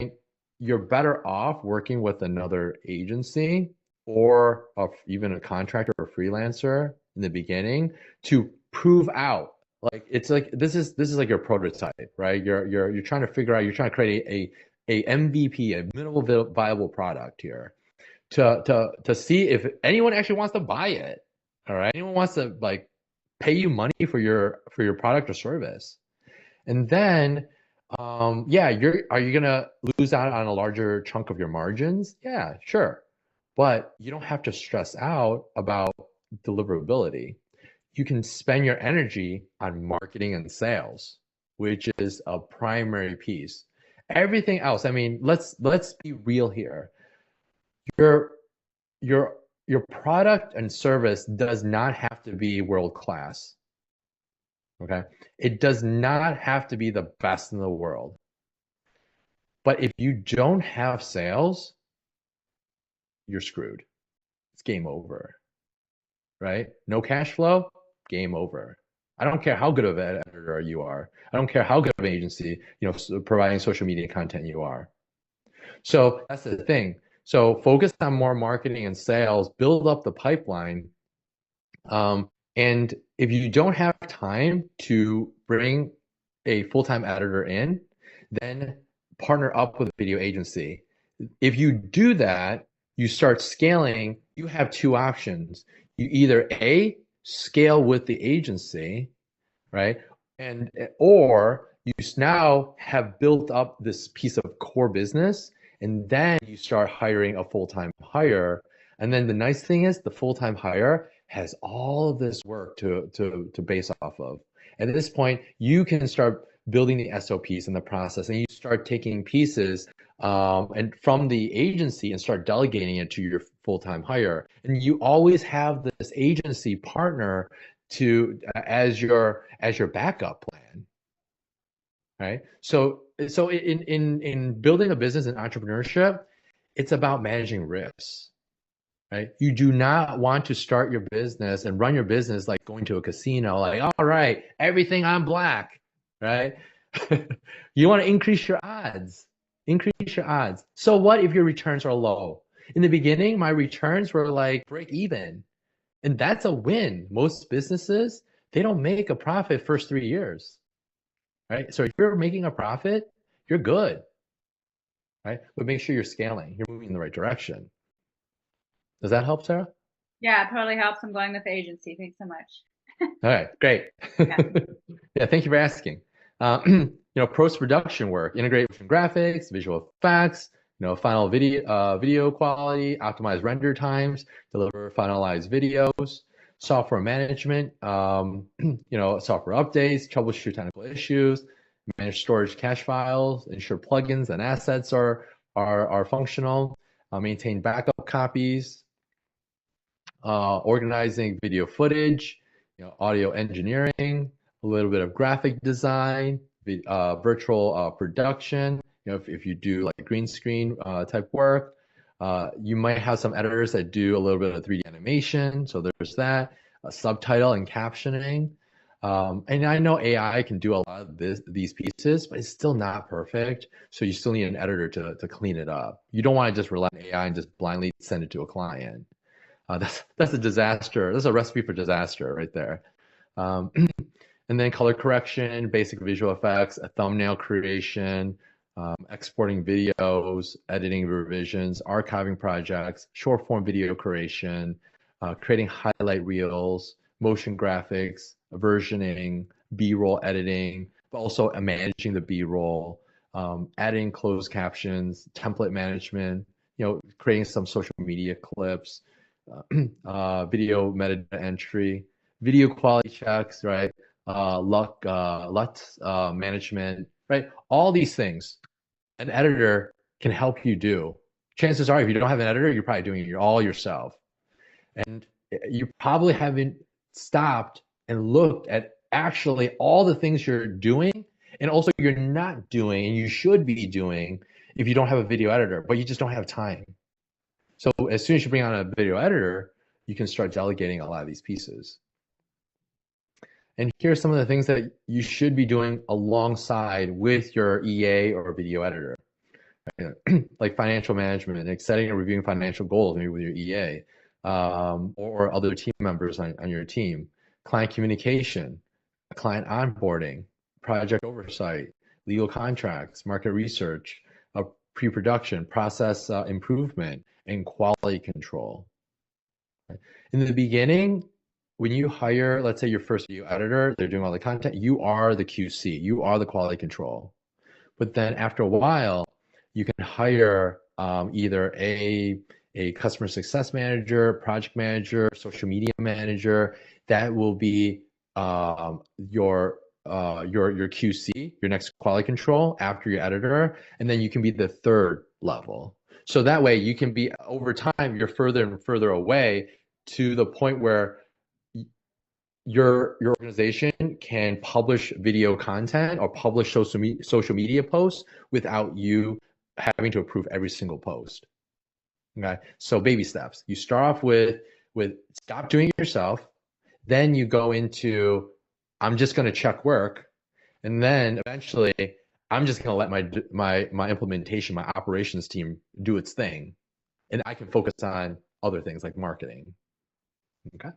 you're better off working with another agency or even a contractor or freelancer in the beginning to prove out. Like it's like this is like your prototype, right? You're trying to figure out, you're trying to create a MVP, a minimal viable product here to see if anyone actually wants to buy it. All right, anyone wants to like pay you money for your product or service. And then, yeah, are you gonna lose out on a larger chunk of your margins? Yeah, sure. But you don't have to stress out about deliverability. You can spend your energy on marketing and sales, which is a primary piece. Everything else, I mean, let's be real here. Your your your product and service does not have to be world class. Okay. It does not have to be the best in the world. But if you don't have sales, you're screwed. It's game over, right? No cash flow, game over. I don't care how good of an editor you are. I don't care how good of an agency, providing social media content you are. So that's the thing. So focus on more marketing and sales, build up the pipeline. And if you don't have time to bring a full-time editor in, then partner up with a video agency. If you do that, you start scaling, you have two options. You either A, scale with the agency, right? And or you now have built up this piece of core business, and then you start hiring a full-time hire. And then the nice thing is the full-time hire has all of this work to base off of. At this point, you can start building the SOPs and the process, and you start taking pieces and from the agency and start delegating it to your full-time hire. And you always have this agency partner to as your backup plan, right? So in building a business and entrepreneurship, it's about managing risks, right? You do not want to start your business and run your business like going to a casino, like, all right, everything on black, right? You want to increase your odds. Increase your odds. So what if your returns are low? In the beginning, my returns were like break even. And that's a win. Most businesses, they don't make a profit first 3 years, right? So if you're making a profit, you're good, right? But make sure you're scaling. You're moving in the right direction. Does that help, Sarah? Yeah, it totally helps. I'm going with the agency. Thanks so much. All right, great. Yeah. Yeah, thank you for asking. Post-production work, integration graphics, visual effects, final video quality, optimize render times, deliver finalized videos, software management, software updates, troubleshoot technical issues, manage storage cache files, ensure plugins and assets are functional, maintain backup copies, organizing video footage, audio engineering, a little bit of graphic design, virtual production. If you do like green screen type work, you might have some editors that do a little bit of 3D animation. So there's that, subtitle and captioning. And I know AI can do a lot of these pieces, but it's still not perfect. So you still need an editor to clean it up. You don't want to just rely on AI and just blindly send it to a client. That's a disaster. That's a recipe for disaster right there. And then color correction, basic visual effects, a thumbnail creation, exporting videos, editing revisions, archiving projects, short form video creation, creating highlight reels, motion graphics, versioning, B-roll editing, but also managing the B-roll, adding closed captions, template management, creating some social media clips, video metadata entry, video quality checks, right? LUT management, right? All these things an editor can help you do. Chances are, if you don't have an editor, you're probably doing it all yourself. And you probably haven't stopped and looked at actually all the things you're doing and also you're not doing and you should be doing if you don't have a video editor, but you just don't have time. So as soon as you bring on a video editor, you can start delegating a lot of these pieces. And here's some of the things that you should be doing alongside with your EA or video editor. Like financial management, like setting and reviewing financial goals, maybe with your EA, or other team members on your team. Client communication, client onboarding, project oversight, legal contracts, market research, pre-production, process improvement, and quality control. In the beginning, when you hire, let's say your first video editor, they're doing all the content, you are the QC, you are the quality control. But then after a while, you can hire either a customer success manager, project manager, social media manager. That will be your QC, your next quality control after your editor, and then you can be the third level. So that way you can be, over time, you're further and further away to the point where your organization can publish video content or publish social media posts without you having to approve every single post. Okay, so baby steps. You start off with stop doing it yourself, then you go into I'm just going to check work, and then eventually I'm just going to let my implementation, my operations team do its thing, and I can focus on other things like marketing. Okay.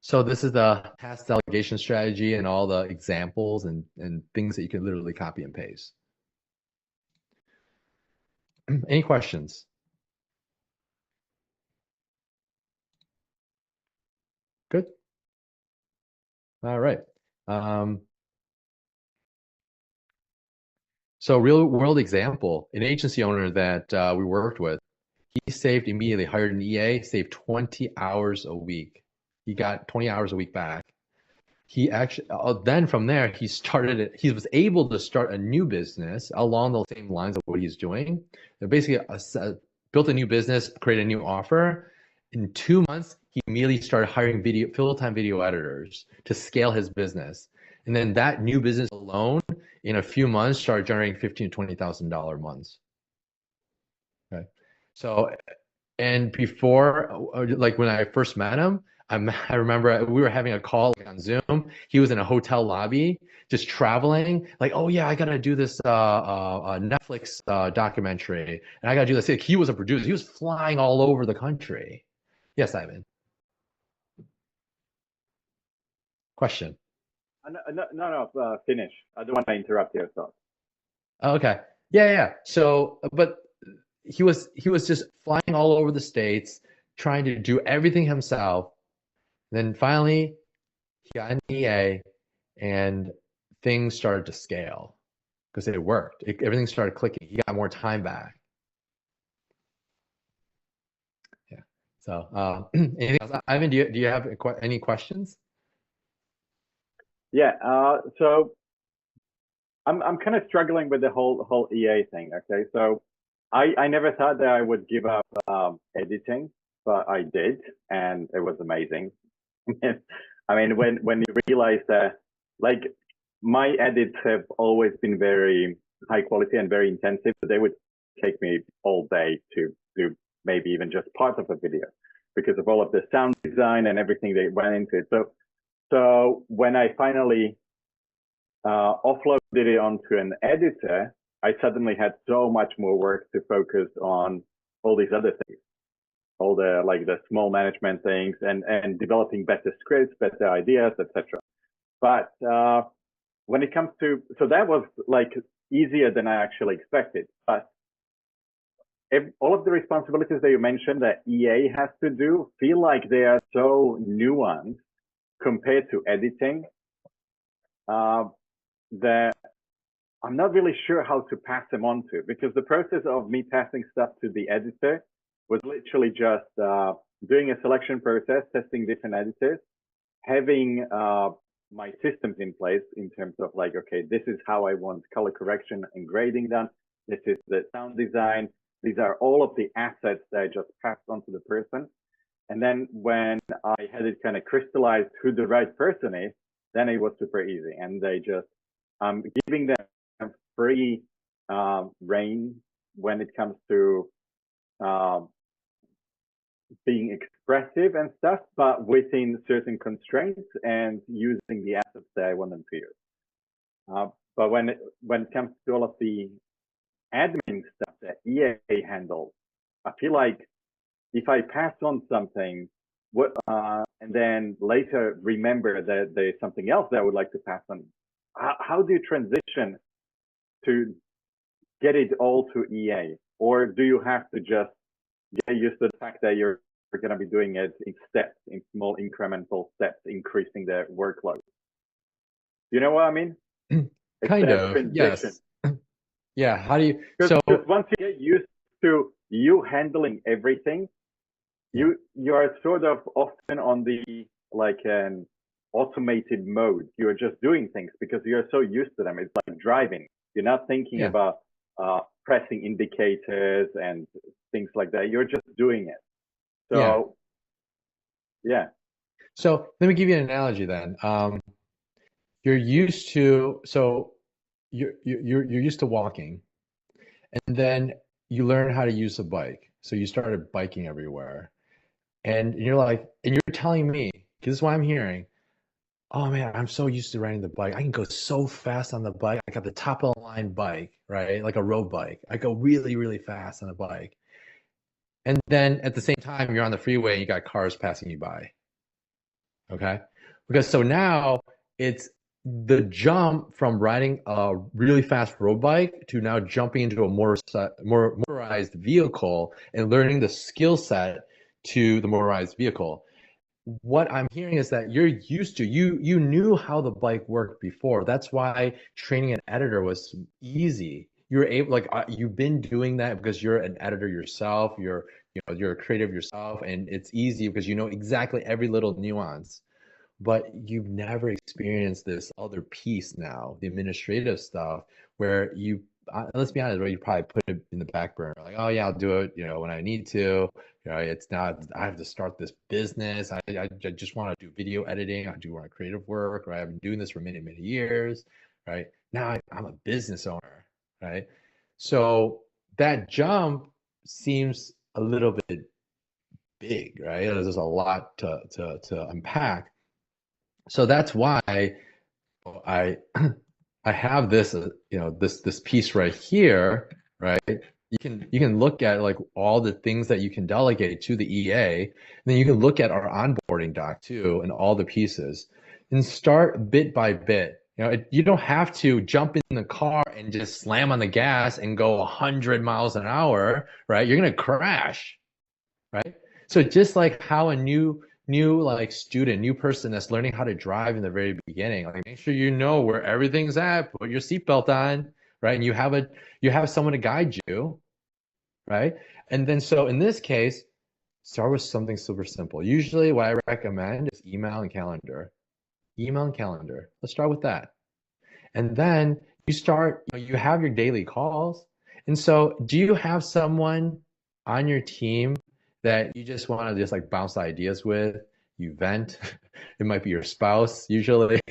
So this is the task delegation strategy and all the examples and things that you can literally copy and paste. Any questions? Good. All right. So real world example, an agency owner that we worked with, he saved immediately, hired an EA, saved 20 hours a week. He got 20 hours a week back. He actually, then from there, he was able to start a new business along the same lines of what he's doing. They basically built a new business, created a new offer. In 2 months, he immediately started hiring full-time video editors to scale his business. And then that new business alone, in a few months, started generating $15,000 to $20,000 months. Okay. So, and before, like when I first met him, I remember we were having a call on Zoom. He was in a hotel lobby, just traveling. Like, oh yeah, I gotta do this Netflix documentary, and I gotta do this. He was a producer. He was flying all over the country. Yes, Ivan. Question. No, finish. I don't want to interrupt your thoughts. Okay. Yeah. So, but he was just flying all over the States, trying to do everything himself. Then finally, he got an EA, and things started to scale because it worked. Everything started clicking. He got more time back. Yeah. So, anything else? Ivan, do you have any questions? Yeah. So I'm kind of struggling with the whole EA thing. Okay. So I never thought that I would give up editing, but I did, and it was amazing. I mean, when you realize that, like, my edits have always been very high quality and very intensive, but they would take me all day to do maybe even just part of a video because of all of the sound design and everything that went into it. So when I finally offloaded it onto an editor, I suddenly had so much more work to focus on all these other things, all the like the small management things and developing better scripts, better ideas, etc. But when it comes to, so that was like easier than I actually expected. But all of the responsibilities that you mentioned that EA has to do feel like they are so nuanced compared to editing that I'm not really sure how to pass them on to, because the process of me passing stuff to the editor was literally just doing a selection process, testing different editors, having my systems in place in terms of like, okay, this is how I want color correction and grading done. This is the sound design. These are all of the assets that I just passed on to the person. And then when I had it kind of crystallized who the right person is, then it was super easy. And they just, giving them free reign when it comes to being expressive and stuff, but within certain constraints and using the assets that I want them to use. But when it comes to all of the admin stuff that EA handles, I feel like if I pass on something, and then later remember that there's something else that I would like to pass on, how do you transition to get it all to EA? Or do you have to just get used to the fact that you're going to be doing it in steps, in small incremental steps, increasing the workload? You know what I mean? Kind of, yes. Yeah, how do you, so once you get used to you handling everything, you are sort of often on the like an automated mode. You're just doing things because you're so used to them. It's like driving. You're not thinking about pressing indicators and things like that. You're just doing it. So yeah. So let me give you an analogy then. You're used to, so you're used to walking, and then you learn how to use a bike. So you started biking everywhere. And you're like, and you're telling me, because this is what I'm hearing, oh man, I'm so used to riding the bike. I can go so fast on the bike. I got the top of the line bike, right? Like a road bike. I go really, really fast on a bike. And then at the same time, you're on the freeway and you got cars passing you by. Okay. Because so now it's the jump from riding a really fast road bike to now jumping into a more motorized vehicle and learning the skill set to the motorized vehicle. What I'm hearing is that you're used to, you knew how the bike worked before. That's why training an editor was easy. You're able, like, you've been doing that because you're an editor yourself. You're a creative yourself, and it's easy because you know exactly every little nuance. But you've never experienced this other piece now, the administrative stuff, where you, let's be honest, right? You probably put it in the back burner, like, oh yeah, I'll do it, when I need to. It's not, I have to start this business. I just want to do video editing. I do want creative work, right? I've been doing this for many, many years, right? Now I'm a business owner, right? So that jump seems a little bit big, right? There's a lot to unpack. So that's why I I have this, this piece right here, right? You can look at like all the things that you can delegate to the EA, and then you can look at our onboarding doc too, and all the pieces, and start bit by bit. You don't have to jump in the car and just slam on the gas and go 100 miles an hour, right? You're gonna crash, right? So just like how a new like student, new person that's learning how to drive in the very beginning, like make sure you know where everything's at, put your seatbelt on, right? And you have someone to guide you, right? And then so in this case, start with something super simple. Usually what I recommend is email and calendar. Email and calendar. Let's start with that. And then you start, you have your daily calls. And so do you have someone on your team that you just want to just like bounce ideas with? You vent. It might be your spouse, usually.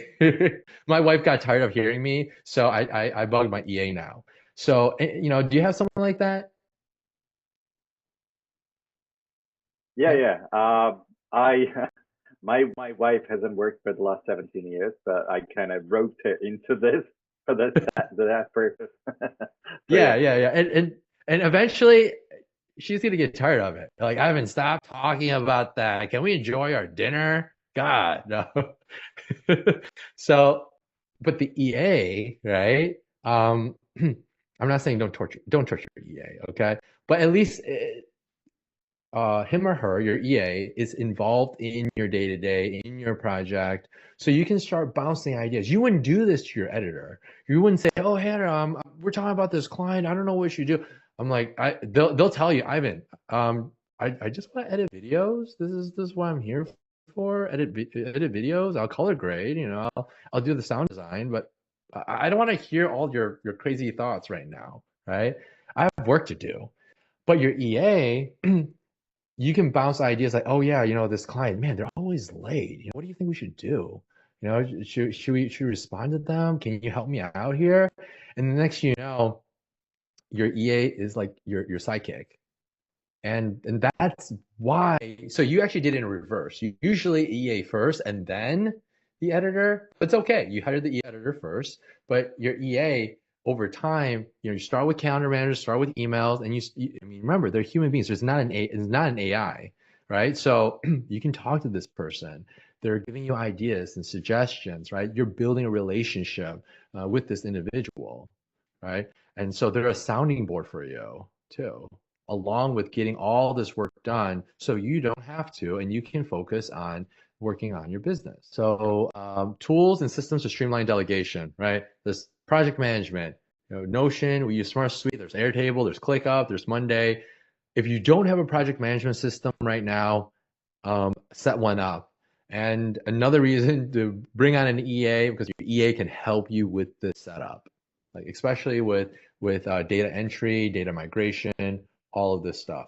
My wife got tired of hearing me, so I bug my EA now. So, do you have someone like that? Yeah, Yeah. yeah. I my wife hasn't worked for the last 17 years, but I kind of roped her into this for that purpose. So Yeah, yeah, yeah, yeah. And eventually she's gonna get tired of it. Like, I haven't stopped talking about that. Can we enjoy our dinner? God, no. So, but the EA, right? I'm not saying don't torture your EA, okay? But at least him or her, your EA, is involved in your day to day, in your project, so you can start bouncing ideas. You wouldn't do this to your editor. You wouldn't say, "Oh, hey, we're talking about this client. I don't know what we should do." I'm like, they'll tell you, Ivan, I just want to edit videos. This is what I'm here for. Edit videos. I'll color grade. I'll do the sound design, but I don't want to hear all your crazy thoughts right now, right? I have work to do. But your EA, you can bounce ideas like, oh yeah, this client, man, they're always late. What do you think we should do? Should we respond to them? Can you help me out here? And the next you know, your EA is like your sidekick. And that's why. So you actually did it in reverse. You usually EA first and then the editor. But it's okay. You hired the editor first, but your EA over time, you start with calendar managers, start with emails, and I mean, remember, they're human beings. It's not an AI, right? So you can talk to this person. They're giving you ideas and suggestions, right? You're building a relationship with this individual, right? And so they're a sounding board for you too, along with getting all this work done so you don't have to and you can focus on working on your business. So tools and systems to streamline delegation, right? This project management, Notion, we use Smart Suite, there's Airtable, there's ClickUp, there's Monday. If you don't have a project management system right now, set one up. And another reason to bring on an EA, because your EA can help you with the setup, like especially with data entry, data migration, all of this stuff.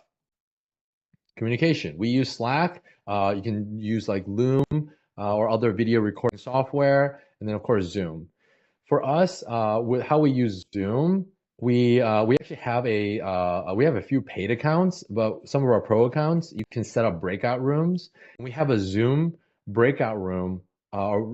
Communication. We use Slack. You can use like Loom or other video recording software, and then of course Zoom. For us, with how we use Zoom, we actually have a few paid accounts, but some of our pro accounts you can set up breakout rooms. We have a Zoom breakout room,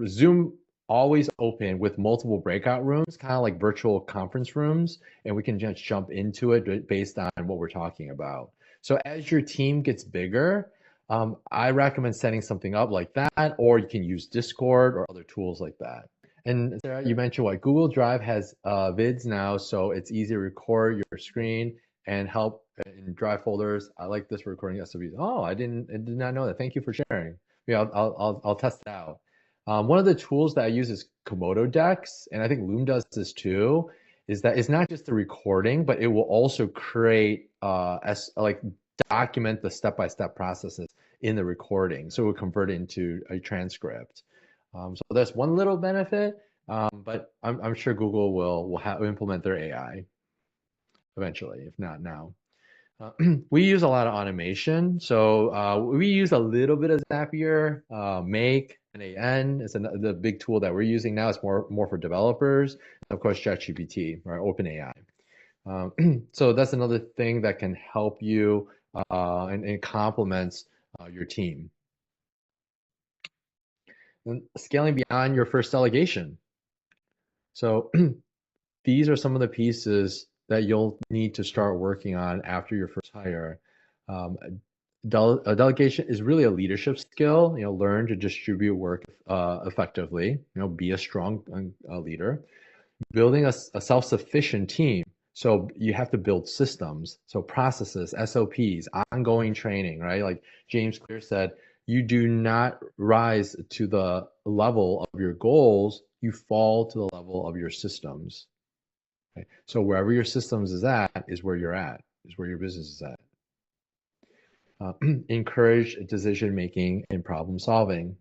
Zoom always open with multiple breakout rooms, kind of like virtual conference rooms, and we can just jump into it based on what we're talking about. So as your team gets bigger, I recommend setting something up like that, or you can use Discord or other tools like that. And Sarah, you mentioned what Google Drive has vids now, so it's easy to record your screen and help in Drive folders. I like this for recording SOPs. Oh, I did not know that. Thank you for sharing. Yeah, I'll test it out. One of the tools that I use is Komodo Decks, and I think Loom does this too. Is that it's not just the recording, but it will also create like document the step-by-step processes in the recording, so it will convert it into a transcript. So that's one little benefit, but I'm sure Google will implement their AI eventually, if not now. We use a lot of automation, so we use a little bit of Zapier, Make, NAN is the big tool that we're using now. It's more for developers, and of course ChatGPT or OpenAI. So that's another thing that can help you and complements your team. And scaling beyond your first delegation. So these are some of the pieces that you'll need to start working on after your first hire. A delegation is really a leadership skill. Learn to distribute work effectively. Be a strong leader. Building a self-sufficient team. So you have to build systems, so processes, SOPs, ongoing training, right? Like James Clear said, you do not rise to the level of your goals, you fall to the level of your systems. Okay? So wherever your systems is at is where you're at, is where your business is at. Encourage decision making and problem solving,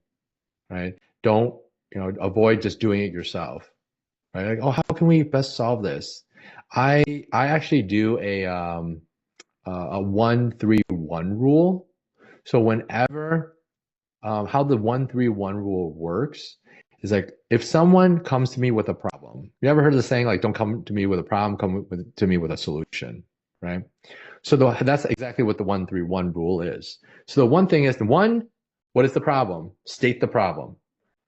right? Don't avoid just doing it yourself, right? Like, oh, how can we best solve this? I actually do a 1-3-1 rule. So whenever how the 1-3-1 rule works is like if someone comes to me with a problem, you ever heard of the saying like don't come to me with a problem, to me with a solution, right? So that's exactly what the 1-3-1 rule is. So the one thing is one, what is the problem? State the problem.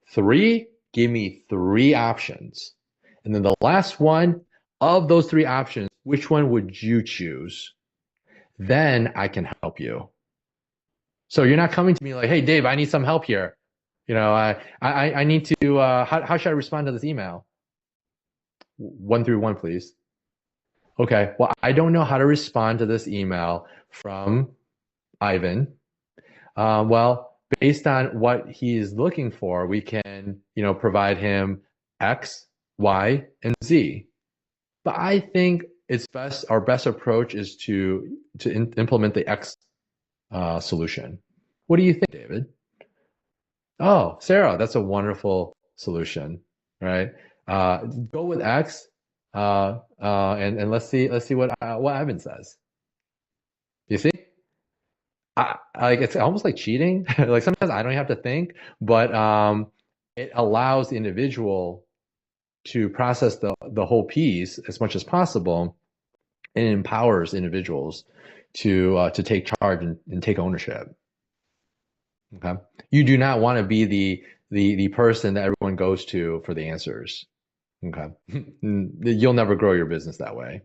Three, give me three options. And then the last one of those three options, which one would you choose? Then I can help you. So you're not coming to me like, hey, Dave, I need some help here. I need to, how should I respond to this email? 1-3-1, please. Okay, well, I don't know how to respond to this email from Ivan. Well, based on what he's looking for, we can, provide him X, Y, and Z. But I think our best approach is to implement the X solution. What do you think, David? Oh, Sarah, that's a wonderful solution, right? Go with X, and let's see what Ivan says. You see? Like it's almost like cheating. Like sometimes I don't have to think, but it allows the individual to process the whole piece as much as possible, and it empowers individuals to take charge and take ownership. Okay, you do not want to be the person that everyone goes to for the answers. Okay, you'll never grow your business that way.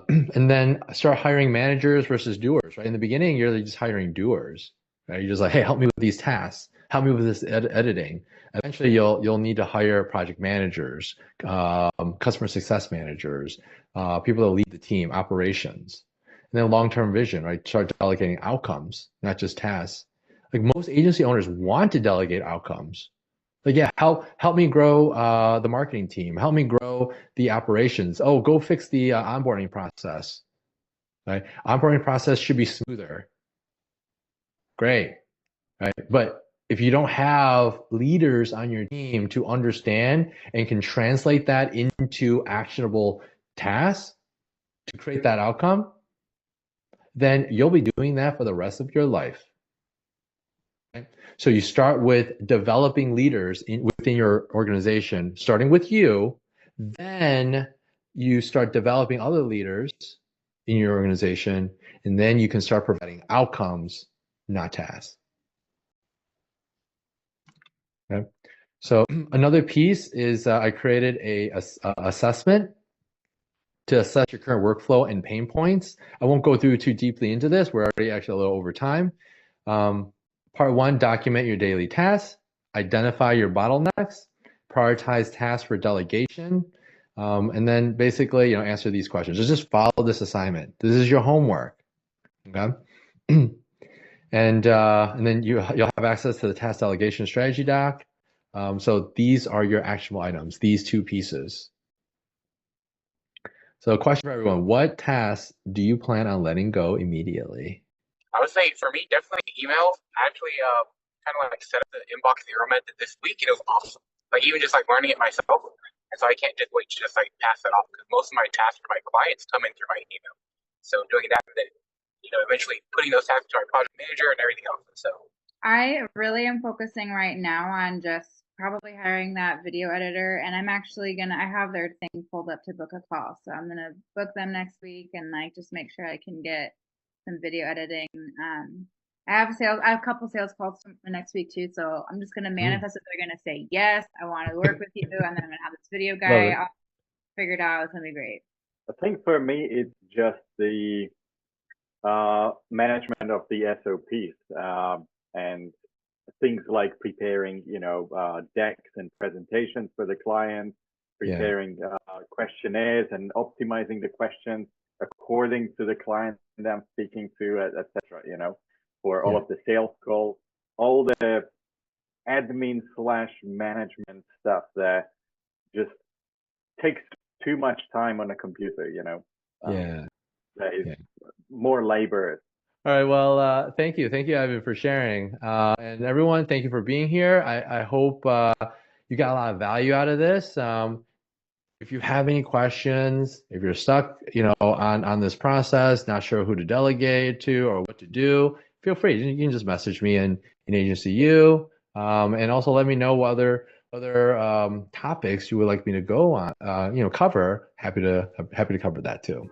And then start hiring managers versus doers, right? In the beginning, you're just hiring doers, right? You're just like, hey, help me with these tasks, help me with this editing. Eventually, you'll need to hire project managers, customer success managers, people that lead the team, operations, and then long-term vision, right? Start delegating outcomes, not just tasks. Like most agency owners want to delegate outcomes. Like, yeah, help me grow the marketing team. Help me grow the operations. Oh, go fix the onboarding process. Right? Onboarding process should be smoother. Great, right? But if you don't have leaders on your team to understand and can translate that into actionable tasks to create that outcome, then you'll be doing that for the rest of your life. So you start with developing leaders within your organization, starting with you. Then you start developing other leaders in your organization, and then you can start providing outcomes, not tasks. Okay. So another piece is I created a assessment to assess your current workflow and pain points. I won't go through too deeply into this. We're already actually a little over time. Part one, document your daily tasks, identify your bottlenecks, prioritize tasks for delegation, and then basically, answer these questions. Just follow this assignment. This is your homework, okay? And then you'll have access to the task delegation strategy doc. So these are your actionable items, these two pieces. So a question for everyone, what tasks do you plan on letting go immediately? I would say for me, definitely emails. I actually kind of like set up the inbox zero method this week, and it was awesome. Like even just like learning it myself, and so I can't just wait to just like pass it off because most of my tasks for my clients come in through my email. So doing that, and then eventually putting those tasks to my project manager and everything else. So I really am focusing right now on just probably hiring that video editor, and I'm actually I have their thing pulled up to book a call, so I'm gonna book them next week and like just make sure I can get some video editing. I have a couple sales calls for next week too, so I'm just gonna manifest that they're gonna say yes, I want to work with you, and then I'm gonna have this video guy all figured out. It's gonna be great. I think for me, it's just the management of the SOPs and things like preparing, decks and presentations for the client, preparing questionnaires and optimizing the questions according to the client that I'm speaking to, etc. For all of the sales calls, all the admin/management stuff that just takes too much time on a computer. That is more labor. All right. Well, thank you, Ivan, for sharing. And everyone, thank you for being here. I hope you got a lot of value out of this. If you have any questions, if you're stuck, on this process, not sure who to delegate to or what to do, feel free. You can just message me in Agency U, and also let me know what other topics you would like me to go on, cover. Happy to cover that too.